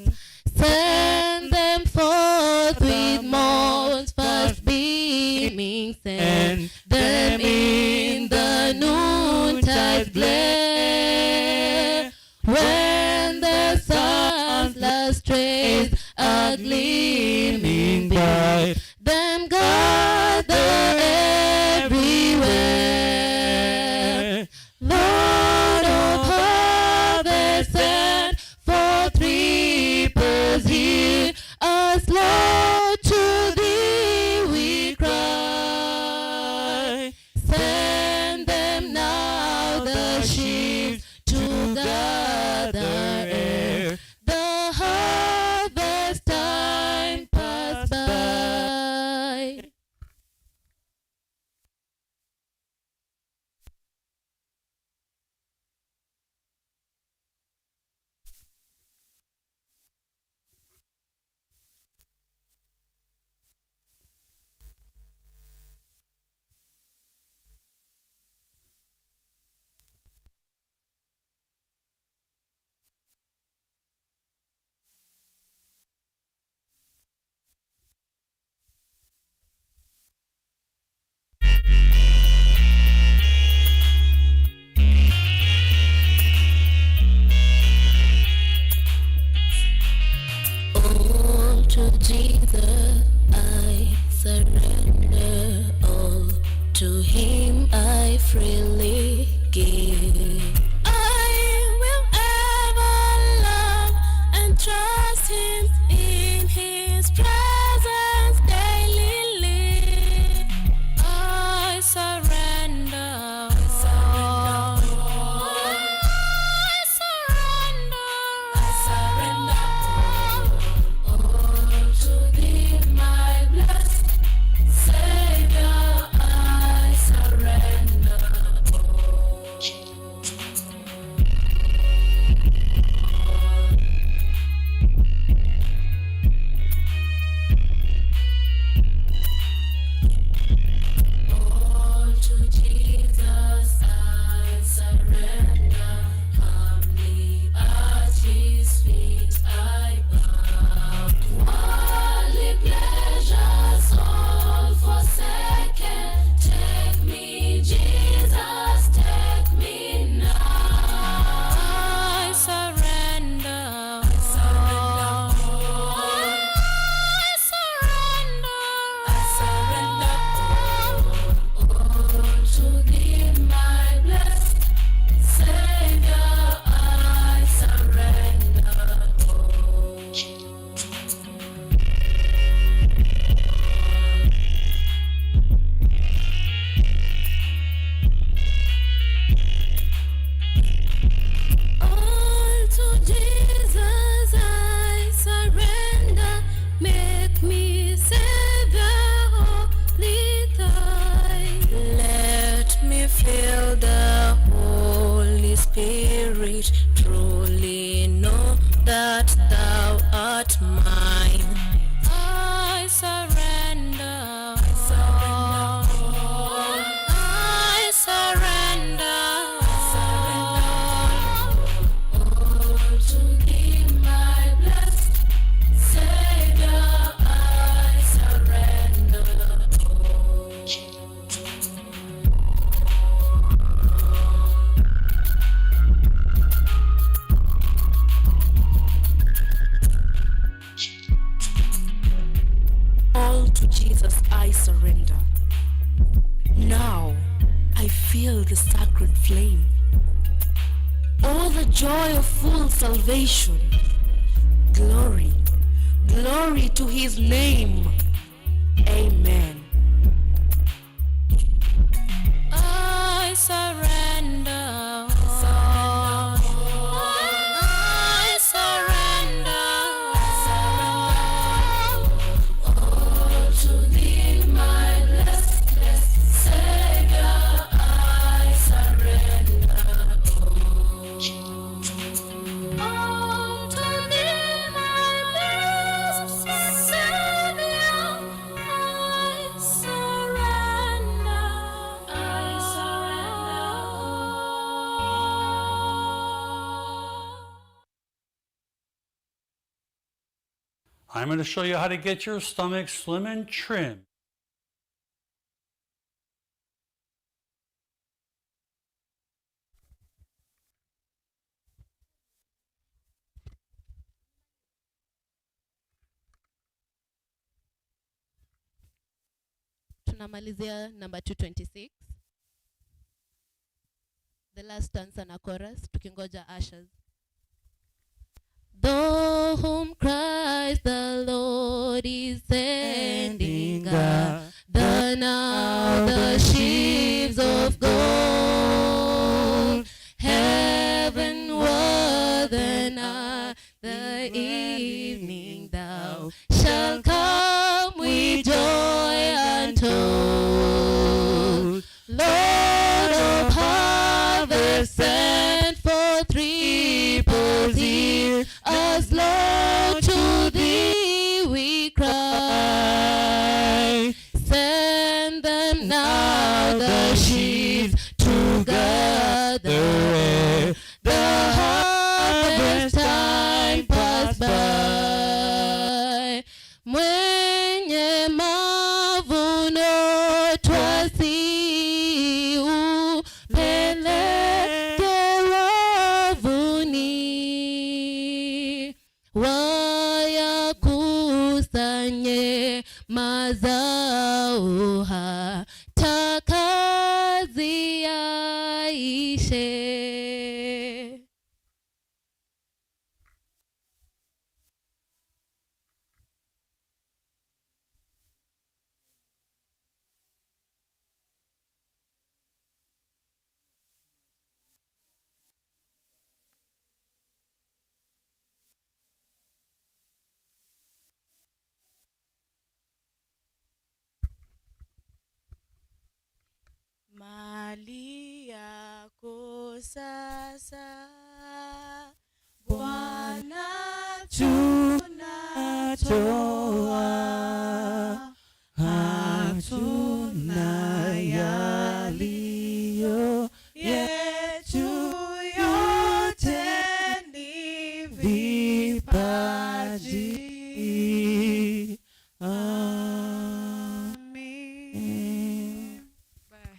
send them forth with morn's first beaming, send them in the noontide glare, when the sun's last rays are gleaming bright, them gather everywhere. Lord of harvest, send forth reapers, hear us, Lord, to thee we cry. Send them now the sheaves to gather ere the harvest time pass I surrender. Now I feel the sacred flame. All the joy of full salvation. Glory, glory to his name. Amen. I surrender. I surrender. All to thee, my blessed Savior. I surrender. All to thee, my blessed Savior. I surrender. I surrender. I'm going to show you how to get your stomach slim and trim. Tunamalizia number 226. The last stanza na chorus tukingoja ushers. Though whom Christ the Lord is sending, the now the sheaves of gold, heavenward and the evening thou shalt come with joy untold. Lord of harvest, send forth reapers here, as Lord to thee we cry. Send them now the sheaves to gather where the harvest time pass by. Mwenye mavuno twasi upeleke wavuni, wayakusanye mazao hata kazi yaishe. Mali yako sasa Bwana tunatoa, hatuna yaliyo yetu, yote ni vipaji.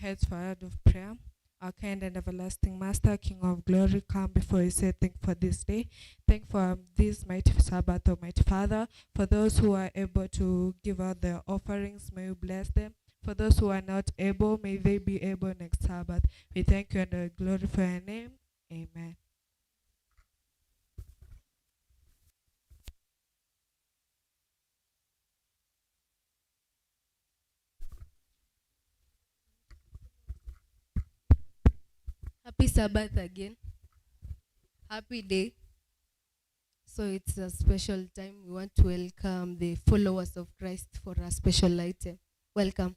Heads for a word of prayer. Our kind and everlasting Master, King of glory, come before you, say thank you for this day. Thank you for this mighty Sabbath, Almighty Father. For those who are able to give out their offerings, may you bless them. For those who are not able, may they be able next Sabbath. We thank you and glorify your name. Amen. Happy Sabbath again. Happy day. So it's a special time. We want to welcome the followers of Christ for a special item. Welcome.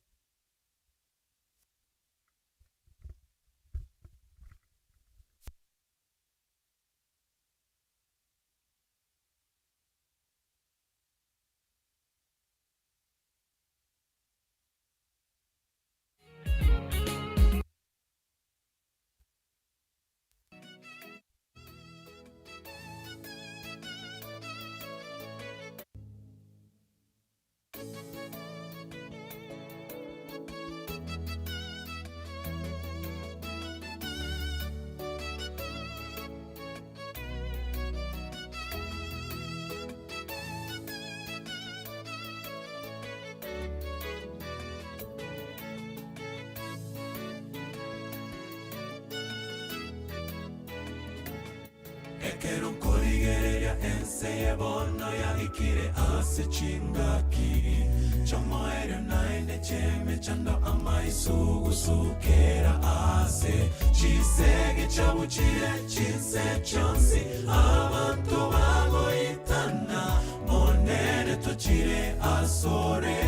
ya ense bono ya ikire ase chingaki chomoere naende cheme chando amaisu usukera ase chisege chabuchire chinse chonsi abantu bagoitana monere tochire asore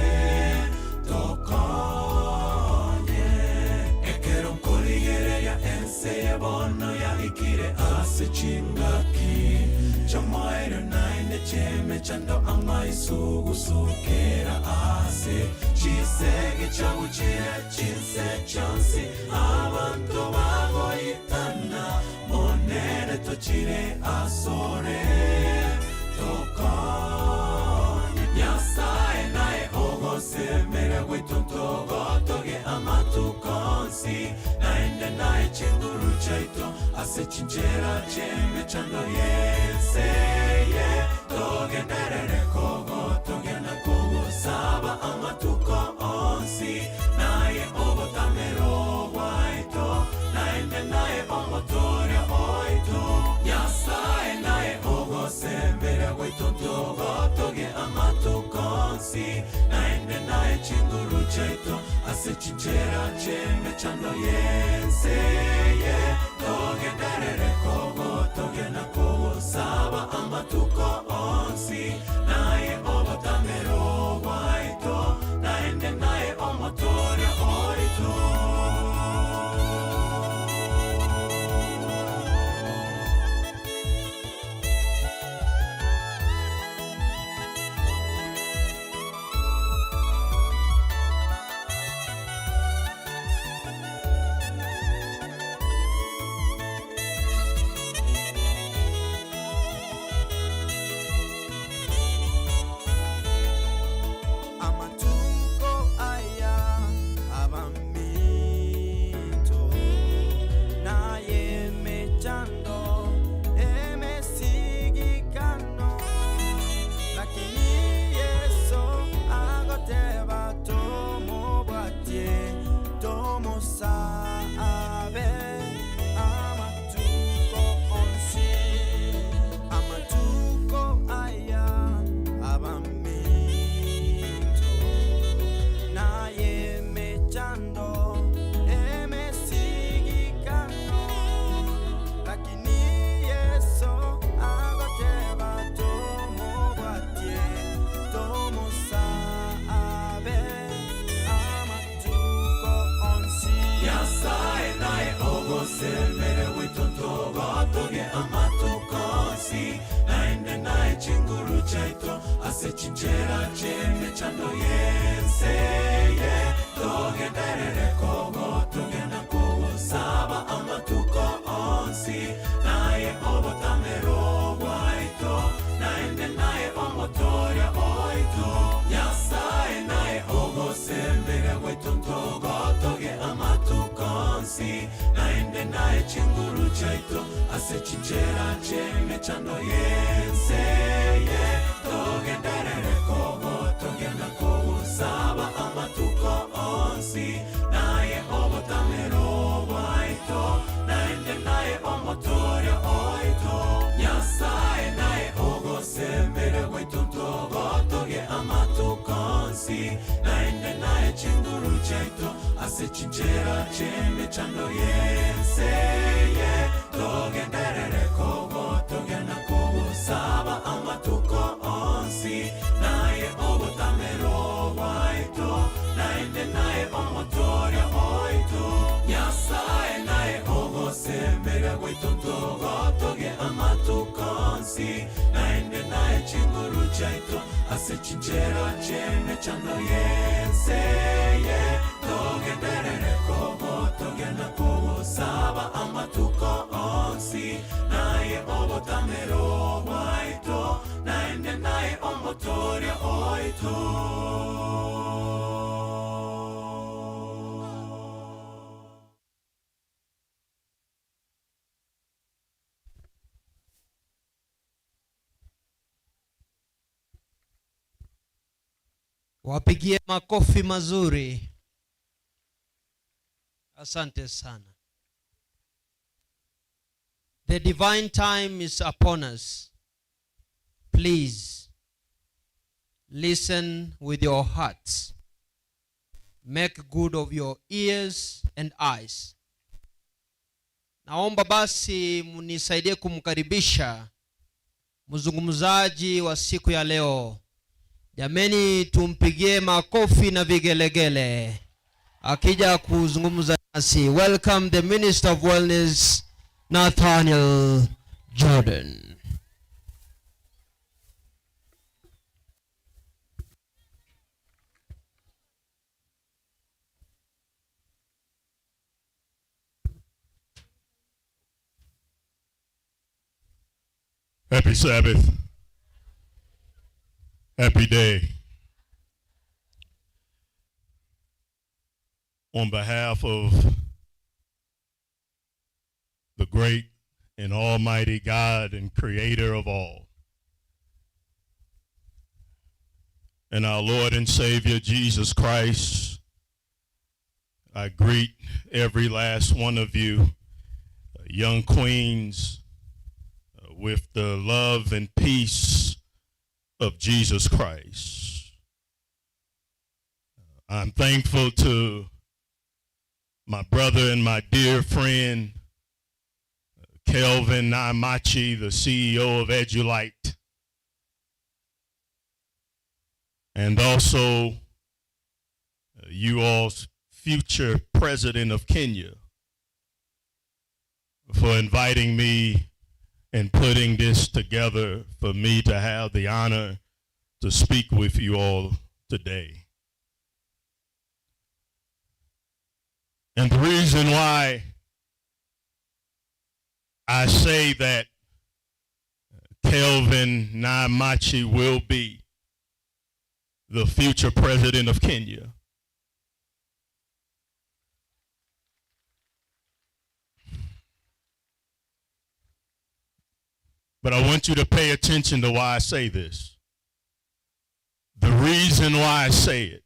tokonye ekero nkorigere ya ense bono ya ikire ase chingaki chomoere naende cheme chando amaisu usukera ase chisege chabuchire chinse chonsi abantu bagoitana monere tochire asore tokonye nyasaye nae ogosemere gwitontogotoge amatukonsi naende nae chinguru chaito ase chinjera cheme chando yenseye togenderere kogotoge na kogosaba amatuko onsi naye obotamero waito naende naye omotoria oito nyasaye naye ogosembere gwitontogotoge amatukonsi naende naye chinguru chaito ase chinjera cheme chando yenseye togenderere kogotoge na kogosaba amatuko onsi naye obotamero waito naende naye omotoria oito. Ase chinjera cheme chando yenseye togenderere kogotoge na kogosaba amatuko onsi naye obotamero waito naende naye omotoria oito nyasaye naye ogosembere gwitontogotoge amatuko onsi naende naye chinguru chaito ase chinjera cheme chando yenseye togenderere kogotoge na kogosaba amatuko onsi naye obotamero waito naende naye omotoria oito nyasaye naye ogosembere gwitontogotoge amatuko onsi naende naye chinguru chaito ase chinjera cheme chando yenseye togenderere kogotoge na kogosaba amatuko onsi naye obotamero waito naende naye omotoria oito nyasaye naye ogosembere gwitontogotoge amatuko onsi naende naye chinguru chaito ase chinjera cheme chando yenseye togenderere kogotoge na kogosaba amatuko onsi naye obotamero waito naende naye omotoria oito. Wapigie makofi mazuri. Asante sana. The divine time is upon us. please listen with your hearts. Make good of your ears and eyes. Naomba basi munisaidie kumkaribisha mzungumzaji wa siku ya leo. Jameni, tumpigie makofi na vigelegele akija kuzungumza nasi. Welcome the Minister of Wellness, Nathaniel Jordan. Happy Sabbath. Happy day. On behalf of the great and almighty God and creator of all, and our Lord and Savior Jesus Christ, I greet every last one of you, young queens, with the love and peace of Jesus Christ. I'm thankful to my brother and my dear friend, Kelvin Naimachi, the CEO of Edulite, and also you all's future president of Kenya, for inviting me and putting this together for me to have the honor to speak with you all today. And the reason why I say that Kelvin Naimachi will be the future president of Kenya but I want you to pay attention to why I say this. The reason why I say it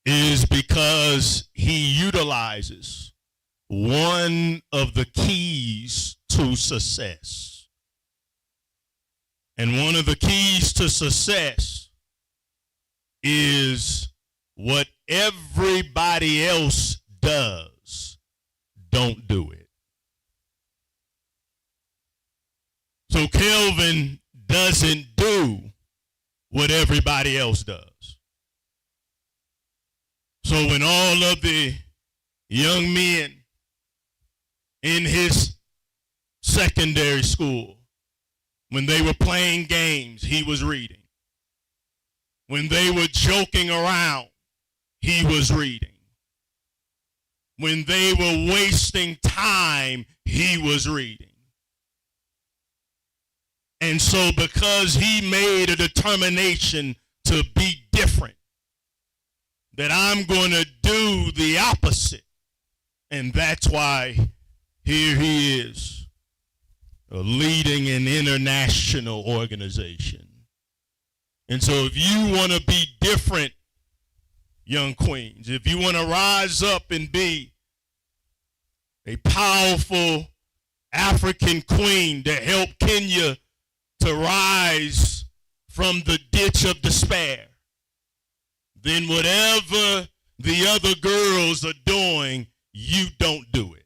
is because he utilizes one of the keys to success. And one of the keys to success is what everybody else does, don't do it. So Kelvin doesn't do what everybody else does. So when all of the young men in his secondary school, when they were playing games, he was reading. When they were joking around, he was reading. When they were wasting time, he was reading. And so because he made a determination to be different, that I'm going to do the opposite. And that's why here he is, leading an international organization. And so if you want to be different, young queens, if you want to rise up and be a powerful African queen to help Kenya to rise from the ditch of despair, then whatever the other girls are doing, you don't do it.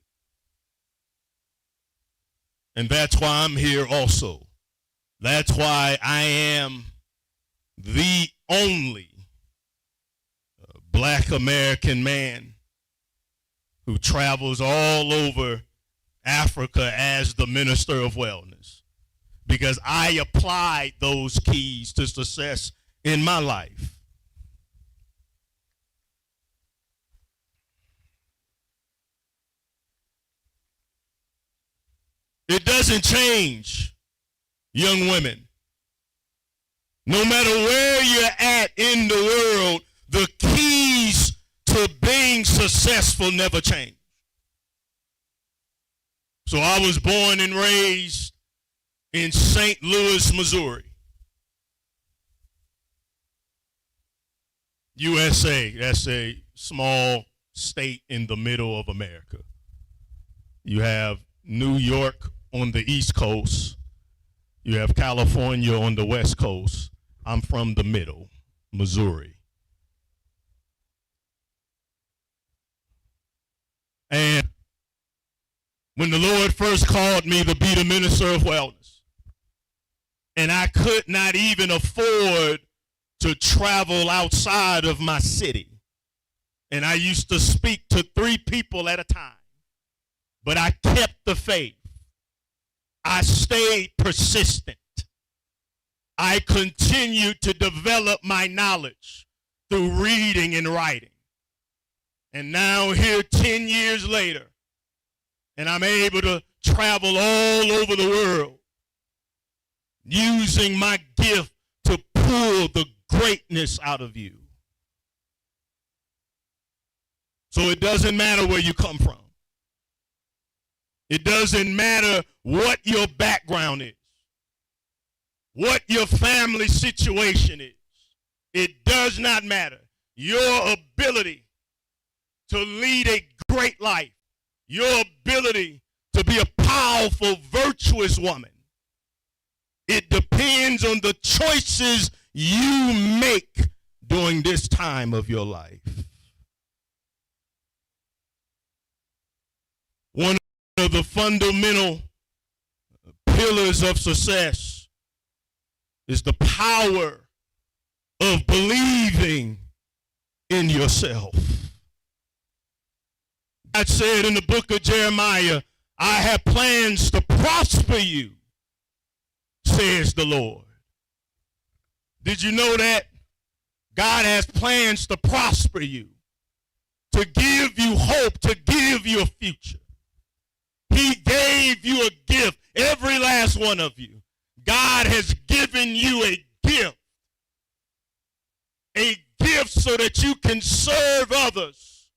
And that's why I'm here also. That's why I am the only Black American man who travels all over Africa as the Minister of Wellness, because I applied those keys to success in my life. It doesn't change, young women. No matter where you're at in the world, the keys to being successful never change. So I was born and raised in St. Louis, Missouri, USA. That's a small state in the middle of America. You have New York on the East Coast. You have California on the West Coast. I'm from the middle, Missouri. And when the Lord first called me to be the minister of wellness, and I could not even afford to travel outside of my city, and I used to speak to 3 people at a time, but I kept the faith. I stayed persistent. I continued to develop my knowledge through reading and writing. And now here 10 years later, and I'm able to travel all over the world using my gift to pull the greatness out of you. So it doesn't matter where you come from. It doesn't matter what your background is, what your family situation is. It does not matter. Your ability to lead a great life, your ability to be a powerful, virtuous woman, it depends on the choices you make during this time of your life. One of the fundamental pillars of success is the power of believing in yourself. God said in the book of Jeremiah, I have plans to prosper you, says the Lord. Did you know that? God has plans to prosper you, to give you hope, to give you a future. He gave you a gift, every last one of you. God has given you a gift so that you can serve others,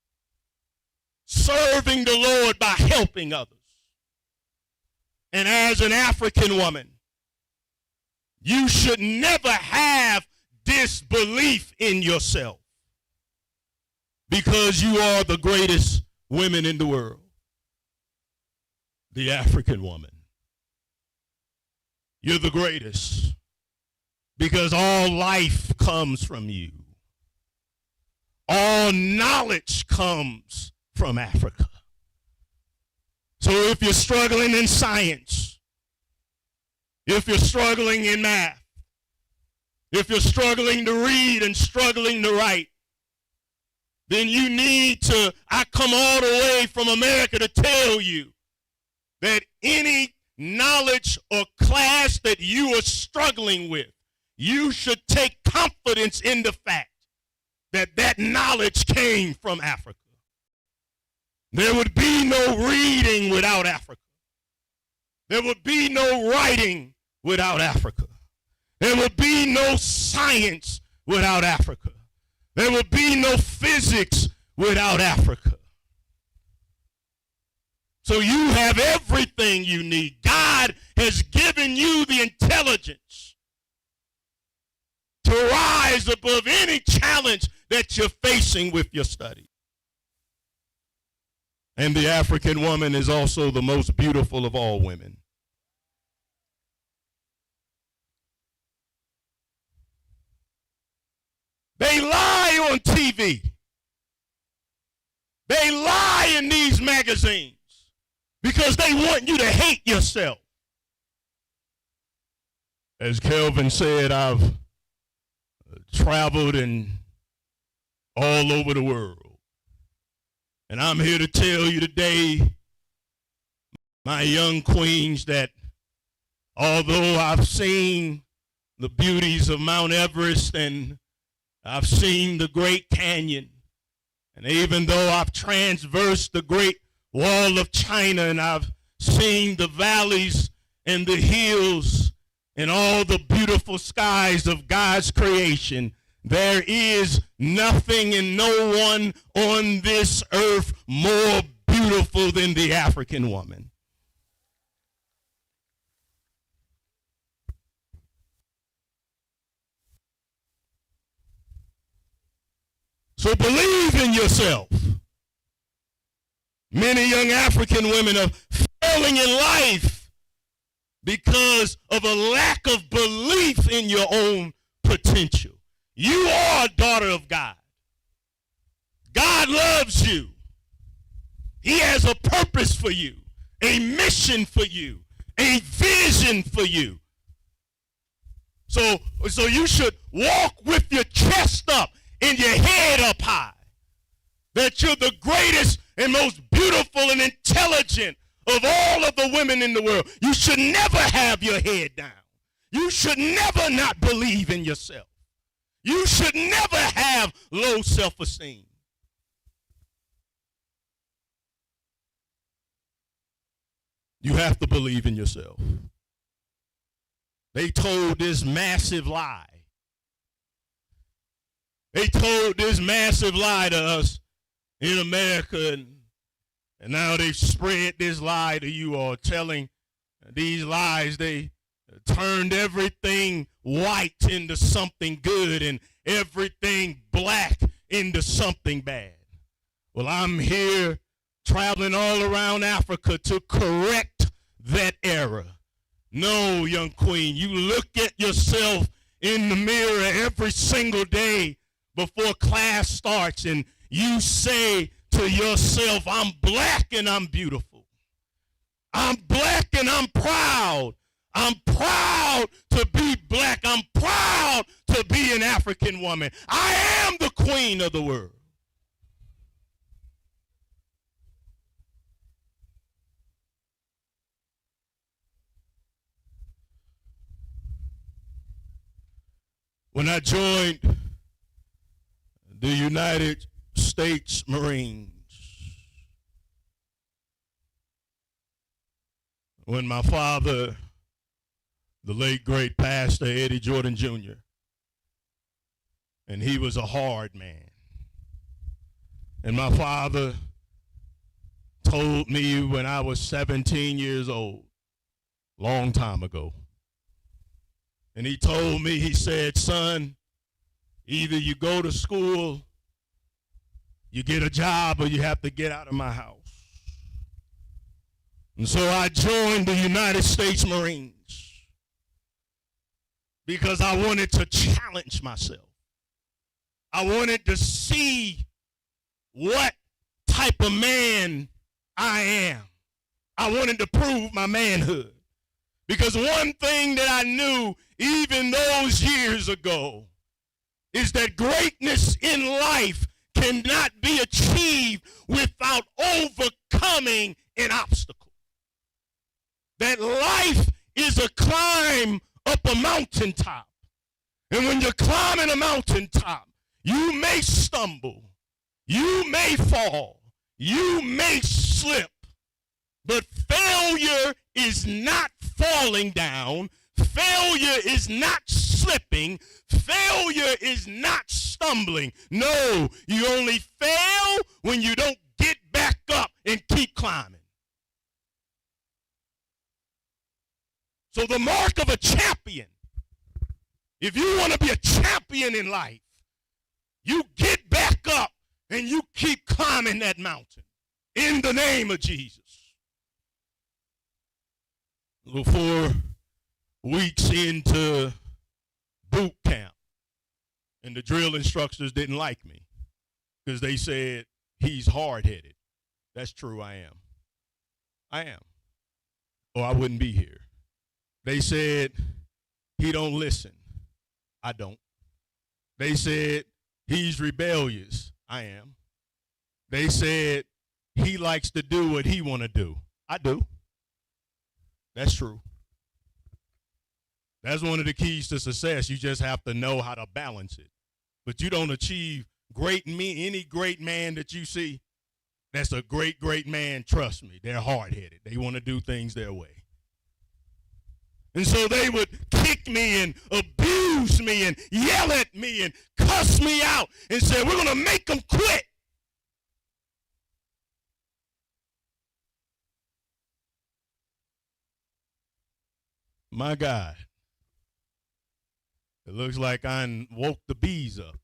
serving the Lord by helping others. And as an African woman, you should never have disbelief in yourself, because you are the greatest women in the world, the African woman. You're the greatest because all life comes from you. All knowledge comes from Africa. So if you're struggling in science, if you're struggling in math, if you're struggling to read and struggling to write, then you need to, I come all the way from America to tell you that any knowledge or class that you are struggling with, you should take confidence in the fact that that knowledge came from Africa. There would be no reading without Africa. There would be no writing without Africa. There would be no science without Africa. There would be no physics without Africa. So you have everything you need. God has given you the intelligence to rise above any challenge that you're facing with your study. And the African woman is also the most beautiful of all women. They lie on TV. They lie in these magazines because they want you to hate yourself. As Kelvin said, I've traveled and all over the world. And I'm here to tell you today, my young queens, that although I've seen the beauties of Mount Everest and I've seen the Great Canyon, and even though I've traversed the Great Wall of China and I've seen the valleys and the hills and all the beautiful skies of God's creation, there is nothing and no one on this earth more beautiful than the African woman. So believe in yourself. Many young African women are failing in life because of a lack of belief in your own potential. You are a daughter of God. God loves you. He has a purpose for you, a mission for you, a vision for you. So you should walk with your chest up and your head up high, that you're the greatest and most beautiful and intelligent of all of the women in the world. You should never have your head down. You should never not believe in yourself. You should never have low self-esteem. You have to believe in yourself. They told this massive lie. They told this massive lie to us in America, and now they've spread this lie to you all, telling these lies. They turned everything white into something good and everything black into something bad. Well, I'm here traveling all around Africa to correct that error. No, young queen, you look at yourself in the mirror every single day before class starts, and you say to yourself, I'm black and I'm beautiful. I'm black and I'm proud. I'm proud to be black. I'm proud to be an African woman. I am the queen of the world. When I joined the United States Marines, when my father, the late great pastor Eddie Jordan Jr., and he was a hard man, and my father told me when I was 17 years old, long time ago, and he told me, he said, son, either you go to school, you get a job, or you have to get out of my house. And so I joined the United States Marines because I wanted to challenge myself. I wanted to see what type of man I am. I wanted to prove my manhood. Because one thing that I knew even those years ago is that greatness in life cannot be achieved without overcoming an obstacle. That life is a climb up a mountaintop. And when you're climbing a mountaintop, you may stumble, you may fall, you may slip, but failure is not falling down. Failure is not slipping. Failure is not stumbling. No, you only fail when you don't get back up and keep climbing. So the mark of a champion, if you want to be a champion in life, you get back up and you keep climbing that mountain in the name of Jesus. 4 weeks into boot camp, and the drill instructors didn't like me because they said he's hard-headed. That's true, I am. I am, or I wouldn't be here. They said he don't listen. I don't. They said he's rebellious. I am. They said he likes to do what he want to do. I do. That's true. That's one of the keys to success. You just have to know how to balance it. But you don't achieve any great man that you see, that's a great, great man, trust me, they're hard-headed. They want to do things their way. And so they would kick me and abuse me and yell at me and cuss me out and say, we're going to make them quit. My God, it looks like I woke the bees up.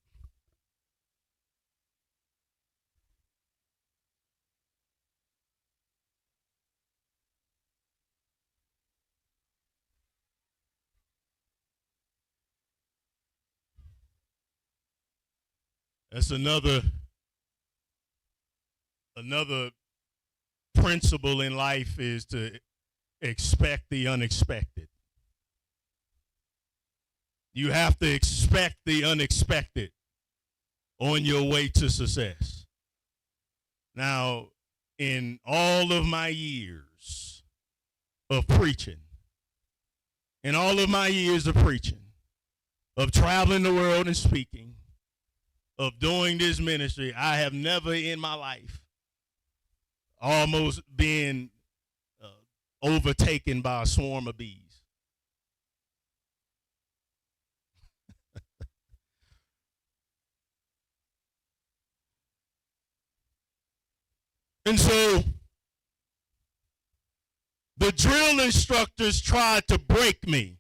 That's another principle in life, is to expect the unexpected. You have to expect the unexpected on your way to success. Now, in all of my years of preaching, of traveling the world and speaking, of doing this ministry, I have never in my life almost been overtaken by a swarm of bees. And so the drill instructors tried to break me.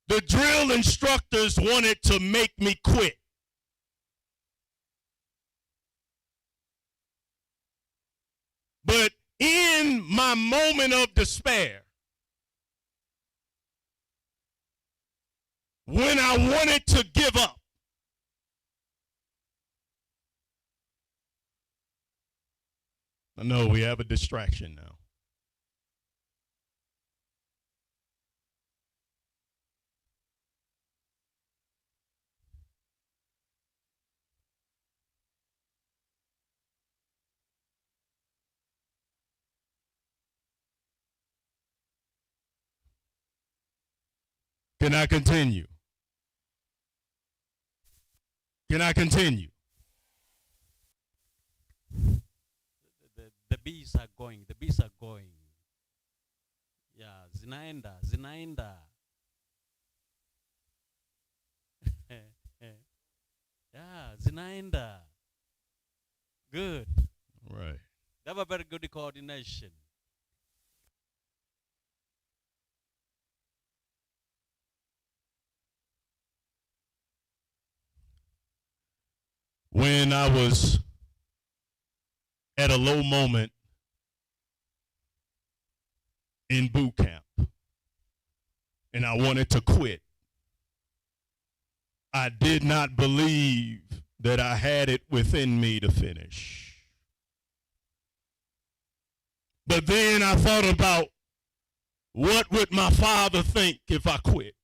The drill instructors wanted to make me quit. But in my moment of despair, when I wanted to give up, I know we have a distraction now. Can I continue? Can I continue? The bees are going. The bees are going. Yeah, zinaenda. Yeah, zinaenda. Good. Right. They have a very good coordination. When I was at a low moment in boot camp and I wanted to quit, I did not believe that I had it within me to finish. But then I thought about, what would my father think if I quit?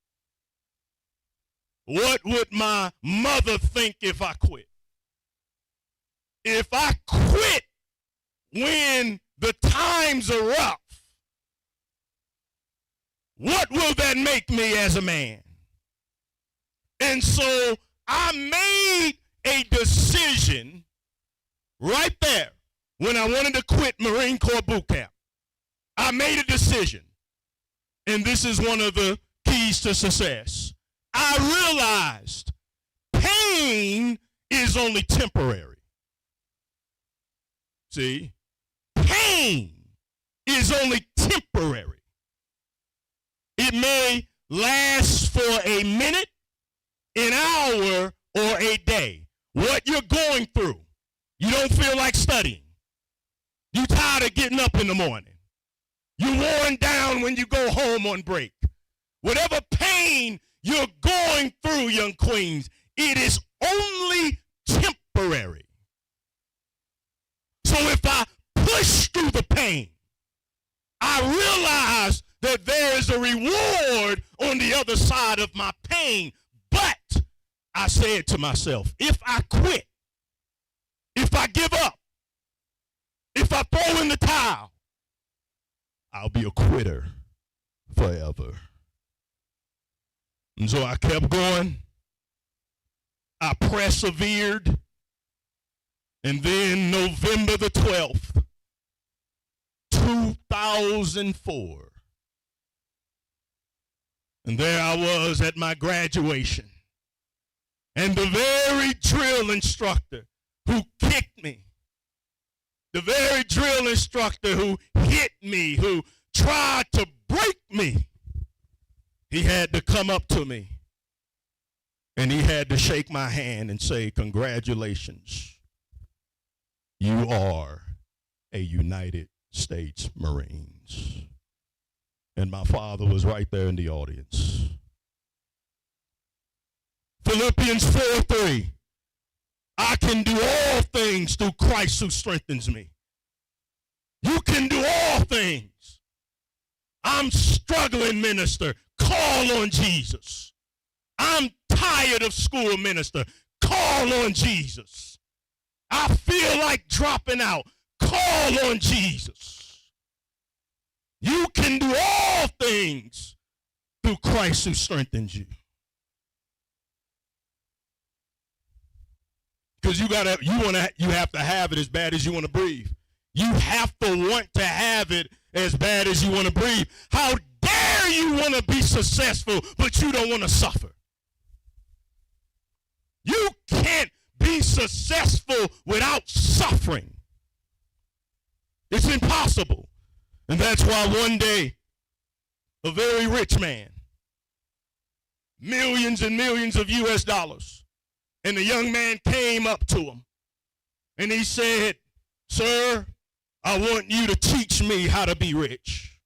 What would my mother think if I quit? If I quit when the times are rough, what will that make me as a man? And so I made a decision right there when I wanted to quit Marine Corps boot camp. I made a decision, and this is one of the keys to success. I realized pain is only temporary. See, pain is only temporary. It may last for a minute, an hour, or a day. What you're going through, you don't feel like studying. You're tired of getting up in the morning. You're worn down when you go home on break. Whatever pain you're going through, young queens, it is only temporary. So if I push through the pain, I realize that there is a reward on the other side of my pain. But I said to myself, if I quit, if I give up, if I throw in the towel, I'll be a quitter forever. And so I kept going. I persevered. And then November the 12th, 2004. And there I was at my graduation. And the very drill instructor who kicked me, the very drill instructor who hit me, who tried to break me, he had to come up to me. And he had to shake my hand and say, "Congratulations. You are a United States Marines." And my father was right there in the audience. Philippians 4:3. I can do all things through Christ who strengthens me. You can do all things. I'm struggling, minister. Call on Jesus. I'm tired of school, minister. Call on Jesus. I feel like dropping out. Call on Jesus. You can do all things through Christ who strengthens you. Because you have to have it as bad as you want to breathe. You have to want to have it as bad as you want to breathe. How dare you want to be successful, but you don't want to suffer? You can't be successful without suffering. It's impossible. And that's why one day, a very rich man, millions and millions of US dollars, and the young man came up to him and he said, "Sir, I want you to teach me how to be rich."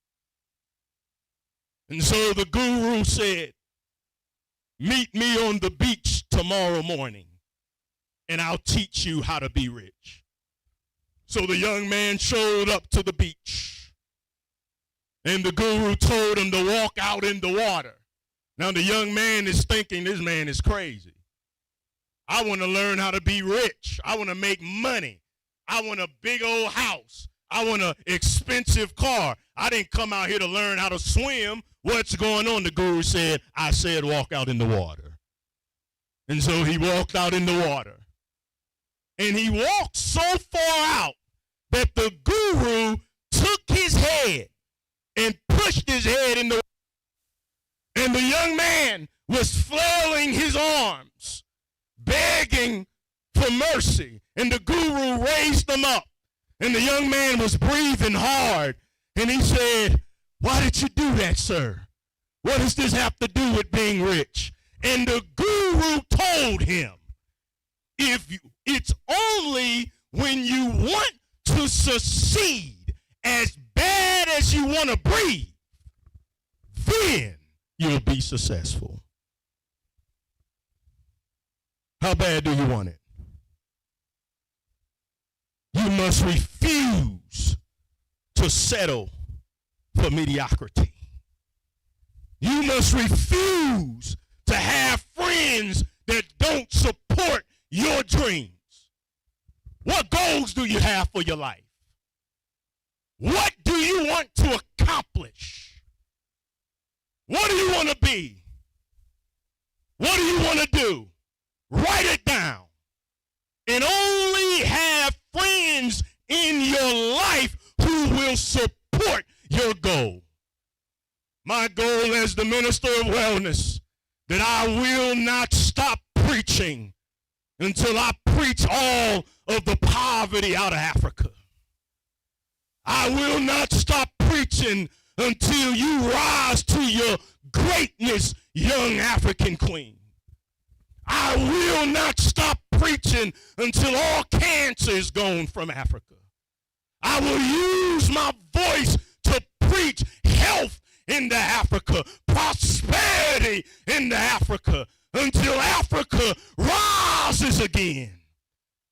And so the guru said, "Meet me on the beach tomorrow morning and I'll teach you how to be rich." So the young man showed up to the beach and the guru told him to walk out in the water. Now the young man is thinking, this man is crazy. I want to learn how to be rich. I want to make money. I want a big old house. I want an expensive car. I didn't come out here to learn how to swim. What's going on? The guru said, I said walk out in the water. And so he walked out in the water. And he walked so far out that the guru took his head and pushed his head in the water. And the young man was flailing his arms, begging for mercy. And the guru raised him up. And the young man was breathing hard. And he said, "Why did you do that, sir? What does this have to do with being rich?" And the guru told him, it's only when you want to succeed as bad as you want to breathe, then you'll be successful. How bad do you want it? You must refuse to settle for mediocrity. You must refuse to have friends that don't support your dreams. What goals do you have for your life? What do you want to accomplish? What do you want to be? What do you want to do? Write it down. And only have friends in your life who will support your goal. My goal as the minister of wellness, that I will not stop preaching until I preach all of the poverty out of Africa. I will not stop preaching until you rise to your greatness, young African queen. I will not stop preaching until all cancer is gone from Africa. I will use my voice to preach health into Africa, prosperity into Africa, until Africa rises again.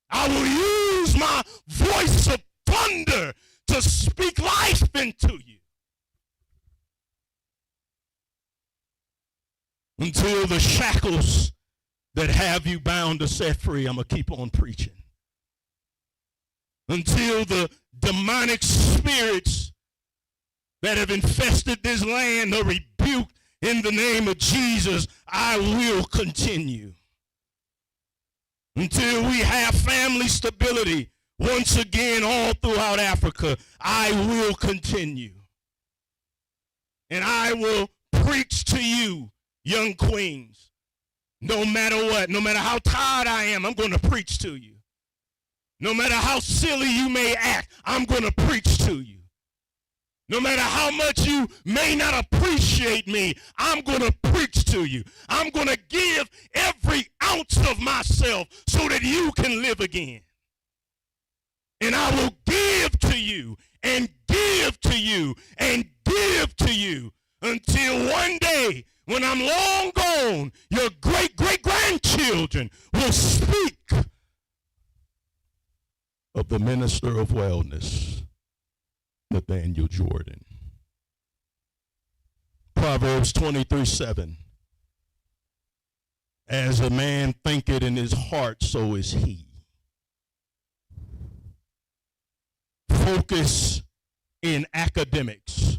I will use my voice of thunder to speak life into you. Until the shackles that have you bound are set free, I'm going to keep on preaching. Until the demonic spirits that have infested this land are rebuked in the name of Jesus, I will continue. Until we have family stability once again all throughout Africa, I will continue. And I will preach to you, young queens, no matter what, no matter how tired I am, I'm going to preach to you. No matter how silly you may act, I'm going to preach to you. No matter how much you may not appreciate me, I'm going to preach to you. I'm going to give every ounce of myself so that you can live again. And I will give to you and give to you and give to you until one day when I'm long gone, your great-great-grandchildren will speak of the minister of wellness, Nathaniel Jordan. Proverbs 23:7. As a man thinketh in his heart, so is he. Focus in academics.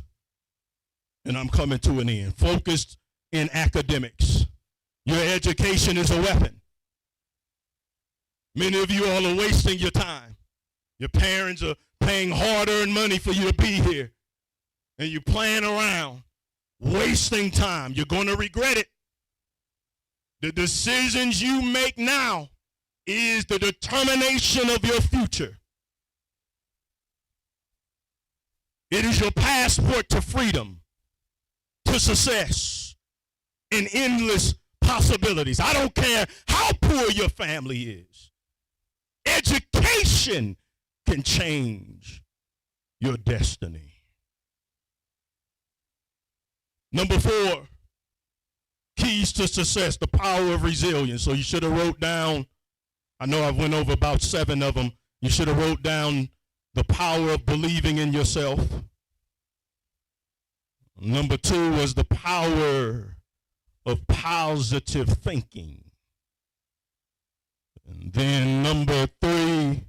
And I'm coming to an end. Focus in academics. Your education is a weapon. Many of you all are wasting your time. Your parents are paying hard-earned money for you to be here. And you're playing around, wasting time. You're going to regret it. The decisions you make now is the determination of your future. It is your passport to freedom, to success, and endless possibilities. I don't care how poor your family is. Education can change your destiny. Number 4, keys to success, the power of resilience. So you should have wrote down, I know I went over about 7 of them. You should have wrote down the power of believing in yourself. Number 2 was the power of positive thinking. And then number 3,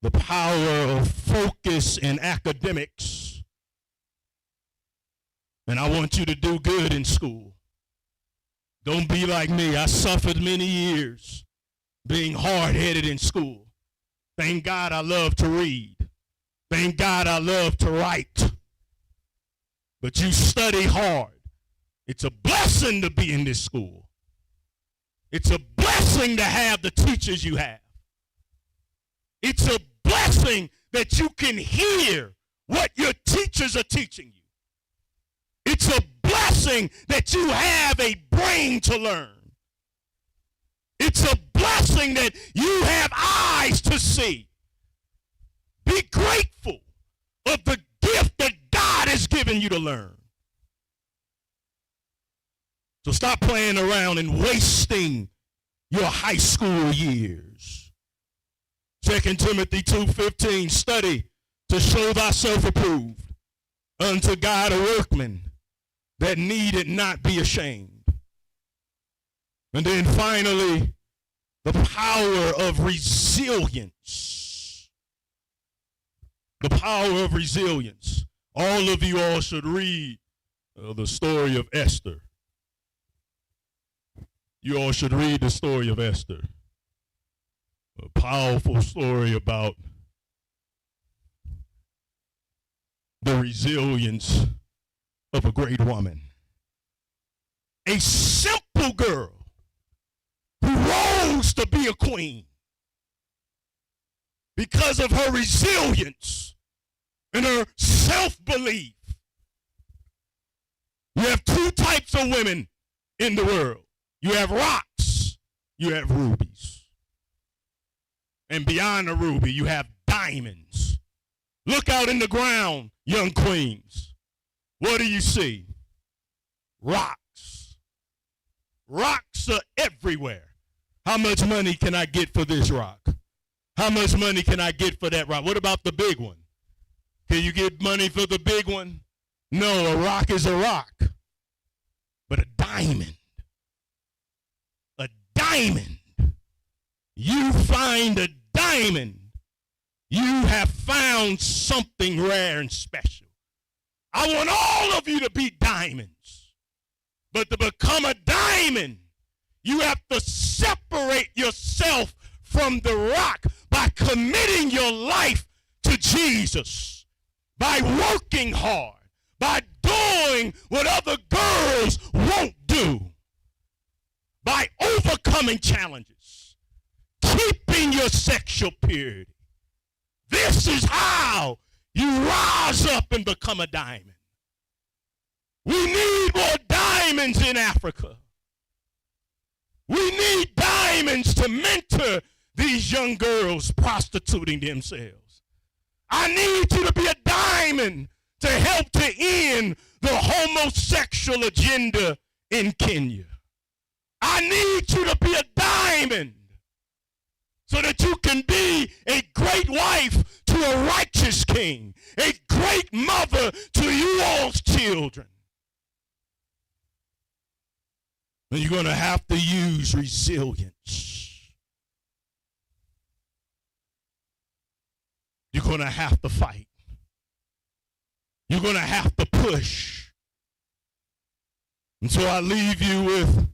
the power of focus in academics. And I want you to do good in school. Don't be like me. I suffered many years being hard-headed in school. Thank God I love to read. Thank God I love to write. But you study hard. It's a blessing to be in this school. It's a blessing to have the teachers you have. It's a blessing that you can hear what your teachers are teaching you. It's a blessing that you have a brain to learn. It's a blessing that you have eyes to see. Be grateful of the gift that God has given you to learn. So stop playing around and wasting your high school years. 2 Timothy 2:15, study to show thyself approved unto God a workman that needed not be ashamed. And then finally, the power of resilience. The power of resilience. All of you all should read the story of Esther. You all should read the story of Esther. A powerful story about the resilience of a great woman. A simple girl who rose to be a queen because of her resilience and her self-belief. You have 2 types of women in the world. You have rocks, you have rubies. And beyond the ruby, you have diamonds. Look out in the ground, young queens. What do you see? Rocks. Rocks are everywhere. How much money can I get for this rock? How much money can I get for that rock? What about the big one? Can you get money for the big one? No, a rock is a rock. But a diamond. A diamond. You find a diamond, you have found something rare and special. I want all of you to be diamonds. But to become a diamond, you have to separate yourself from the rock by committing your life to Jesus, by working hard, by doing what other girls won't do, by overcoming challenges, keeping your sexual purity. This is how you rise up and become a diamond. We need more diamonds in Africa. We need diamonds to mentor these young girls prostituting themselves. I need you to be a diamond to help to end the homosexual agenda in Kenya. I need you to be a diamond so that you can be a great wife to a righteous king, a great mother to you all's children. And you're going to have to use resilience. You're going to have to fight. You're going to have to push. And so I leave you with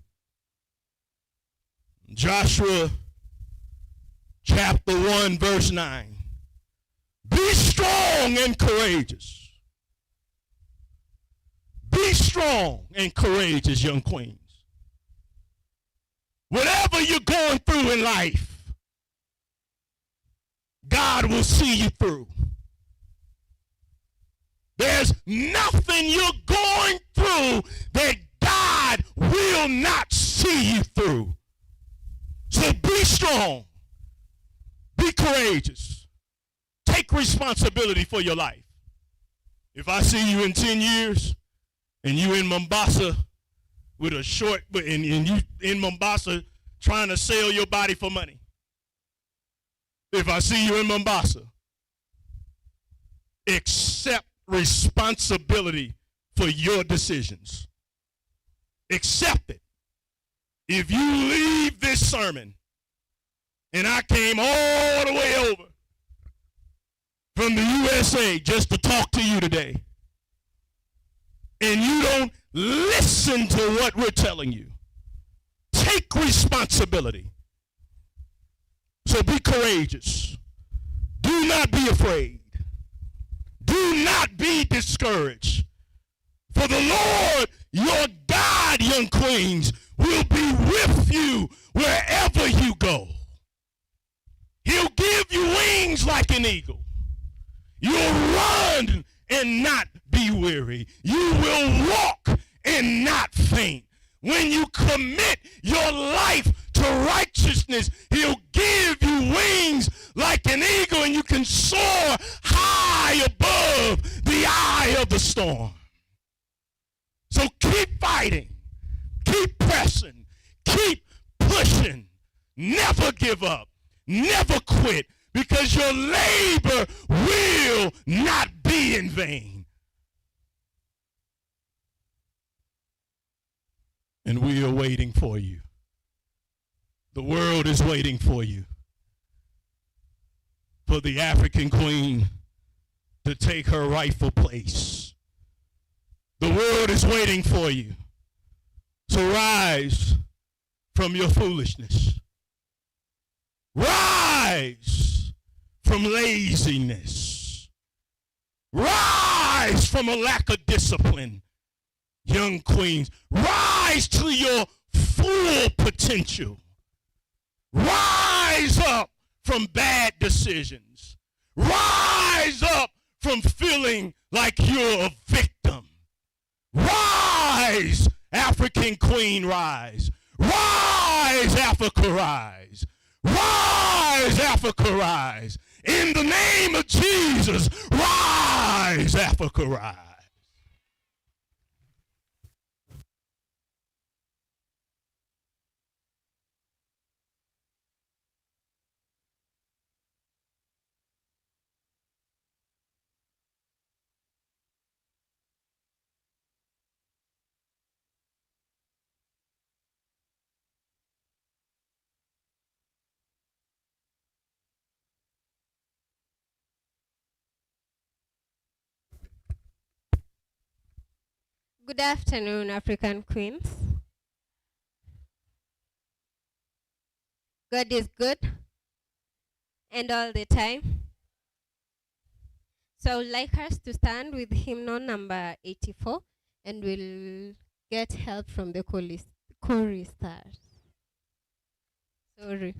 Joshua chapter 1, verse 9. Be strong and courageous. Be strong and courageous, young queens. Whatever you're going through in life, God will see you through. There's nothing you're going through that God will not see you through. So be strong. Be courageous. Take responsibility for your life. If I see you in 10 years and you in Mombasa with a short, and you in Mombasa trying to sell your body for money. If I see you in Mombasa, accept responsibility for your decisions. Accept it. If you leave this sermon, and I came all the way over from the USA just to talk to you today, and you don't listen to what we're telling you, take responsibility. So be courageous. Do not be afraid. Do not be discouraged. For the Lord, your God, young queens, will be with you wherever you go. He'll give you wings like an eagle. You'll run and not be weary. You will walk and not faint. When you commit your life to righteousness, he'll give you wings like an eagle, and you can soar high above the eye of the storm. So keep fighting, keep pressing, keep pushing. Never give up, never quit, because your labor will not be in vain. And we are waiting for you. The world is waiting for you. For the African queen to take her rightful place. The world is waiting for you. So rise from your foolishness. Rise from laziness. Rise from a lack of discipline. Young queens, rise to your full potential. Rise up from bad decisions. Rise up from feeling like you're a victim. Rise, African queen, rise. Rise, Africa, rise. Rise, Africa, rise. In the name of Jesus, rise, Africa, rise. Good afternoon, African queens. God is good, and all the time. So I would like us to stand with hymnal number 84, and we'll get help from the choristers. Sorry.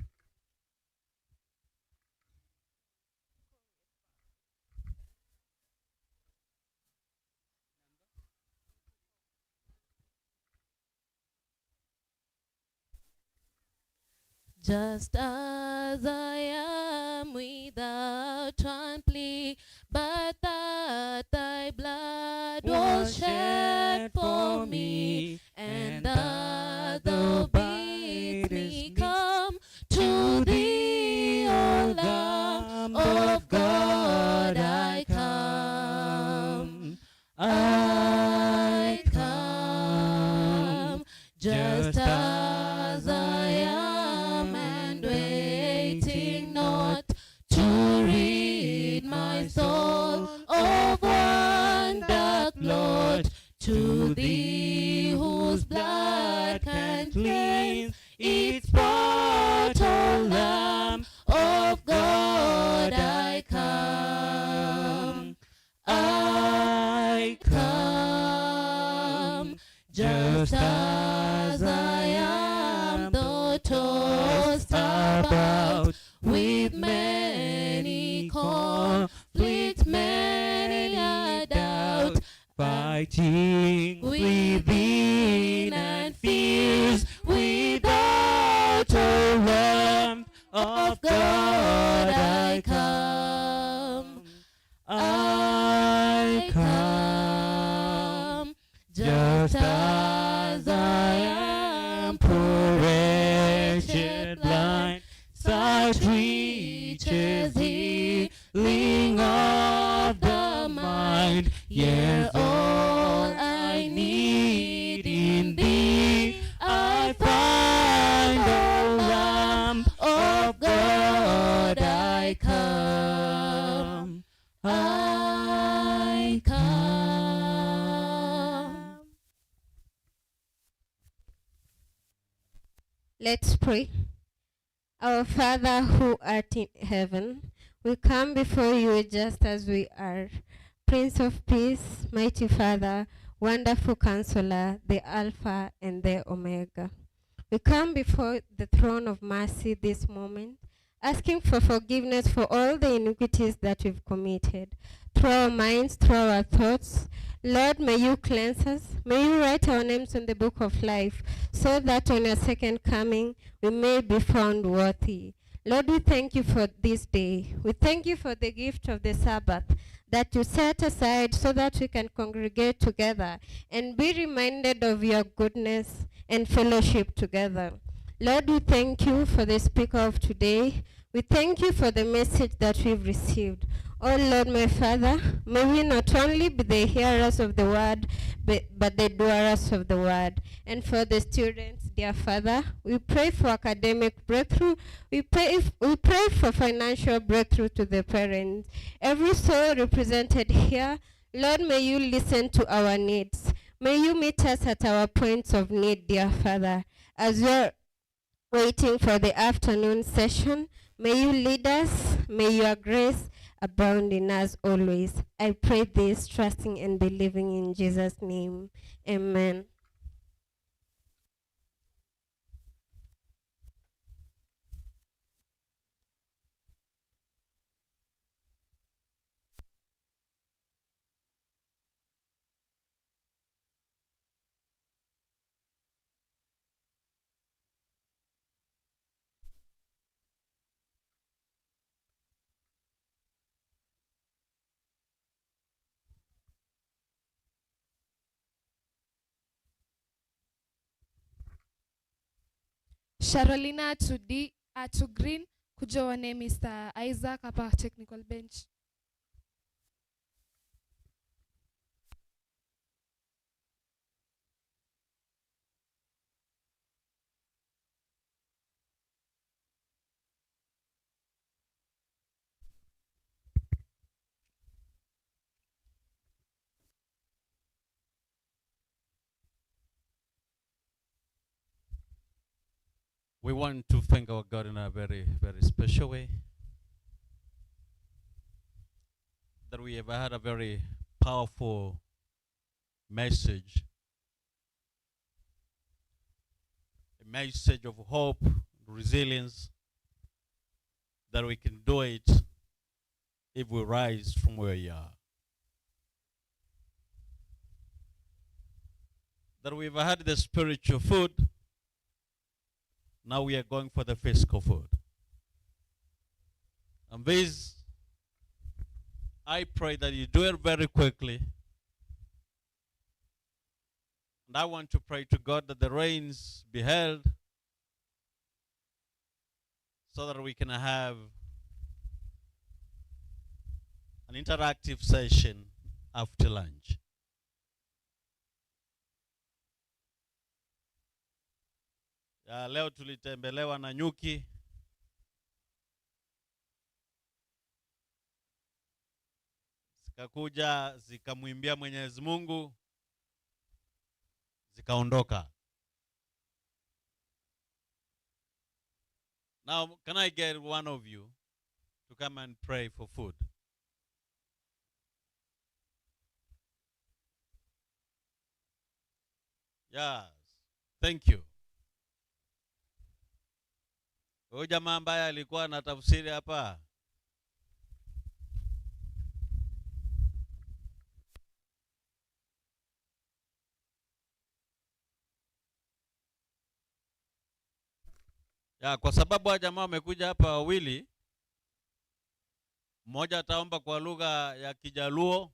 Just as I am without one plea, but that thy blood was shed for me, and that thou bidst me come to thee, O Lamb of God. I come, I come, just as I am, and waiting not to rid my soul of one dark Lord, to thee whose blood can cleanse its spot, O Lamb of God. I come, I come, just as I am, though tossed about with many conflicts, many a doubt, fighting within and fears without, O Lamb of God. I come, I come, just as I am, poor, wretched, blind, such reaches healing of the mind. Yea, all I need in thee I find, O Lamb of God. I come, I come. Let's pray. Our Father who art in heaven, we come before you just as we are. Prince of Peace, mighty Father, wonderful Counselor, the Alpha and the Omega. We come before the throne of mercy this moment, asking for forgiveness for all the iniquities that we've committed, through our minds, through our thoughts. Lord, may you cleanse us. May you write our names in the book of life, so that on your second coming we may be found worthy. Lord, we thank you for this day. We thank you for the gift of the Sabbath that you set aside so that we can congregate together and be reminded of your goodness and fellowship together. Lord, we thank you for the speaker of today. We thank you for the message that we've received. Oh Lord, my Father, may we not only be the hearers of the word, but the doers of the word. And for the students, dear Father, we pray for academic breakthrough. We pray for financial breakthrough to the parents. Every soul represented here, Lord, may you listen to our needs. May you meet us at our points of need, dear Father. As we're waiting for the afternoon session, may you lead us. May your grace abound in us always. I pray this, trusting and believing in Jesus' name. Amen. Sharolina to Green, kuja wane Mr. Isaac hapa technical bench. We want to thank our God in a very, very special way. That we have had a very powerful message. A message of hope, resilience, that we can do it if we rise from where we are. That we've had the spiritual food. Now we are going for the physical food. And this, I pray that you do it very quickly. And I want to pray to God that the rains be held so that we can have an interactive session after lunch. Ya, leo tulitembelewa na nyuki. Zikakuja, zikamwimbia Mwenyezi Mungu, zikaondoka. Now, can I get one of you to come and pray for food? Yes, thank you. Huyu jamaa ambaye alikuwa anatafsiri hapa. Ya, kwa sababu wa jamaa wamekuja hapa wawili, mmoja ataomba kwa lugha ya Kijaluo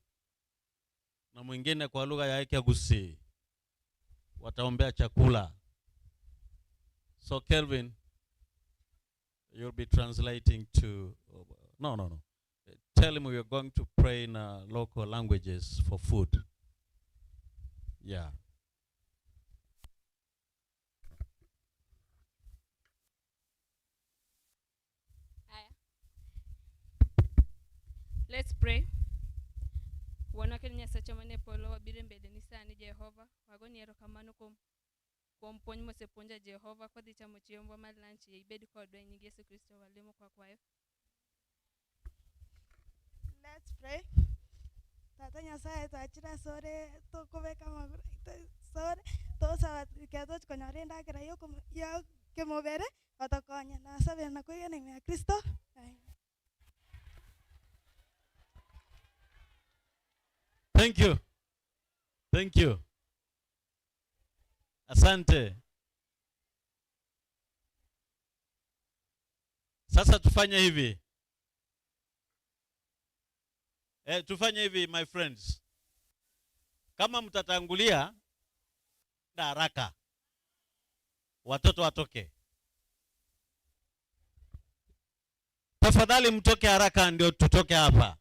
na mwingine kwa lugha ya Kikusi. Wataombea chakula. So Kelvin, you'll be translating to, no. Tell him we are going to pray in local languages for food. Yeah. Let's pray. Wana Kenya sacha mane polo wabire mbele ni sani Jehova. Wagoni erokamano kom pony mosepuonja Jehova kwa dhicha mochiombo mar lunch ibed kodwa e nying Yesu Kristo walemo kwa kwayo. Let's pray. Tata Nyasaye twachira sore tokobeka magura sore tosa kedo konyorenda kira yo kemobere otokonya na sabe na kwigene mwa Kristo. Thank you. Thank you. Asante. Sasa tufanye hivi. Tufanye hivi my friends. Kama mtatangulia haraka, watoto watoke. Tafadhali mtoke haraka ndio tutoke hapa.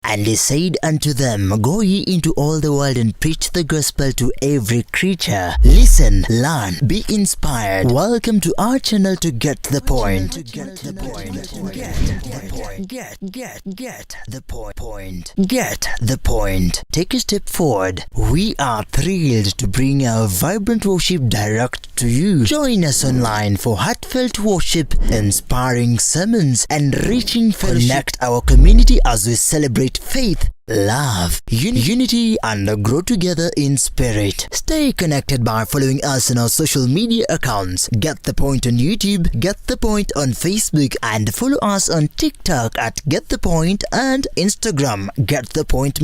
And he said unto them, Go ye into all the world and preach the gospel to every creature. Listen, learn, be inspired. Welcome to our channel to Get the Point. Get the point. Get the point. Get the point. Get the point. Take a step forward. We are thrilled to bring our vibrant worship direct to you. Join us online for heartfelt worship, inspiring sermons, and enriching fellowship. Connect our community as we celebrate faith, love, unity, and grow together in spirit. Stay connected by following us on our social media accounts. Get the Point on YouTube, Get the Point on Facebook, and follow us on TikTok at Get the Point and Instagram, Get the Point.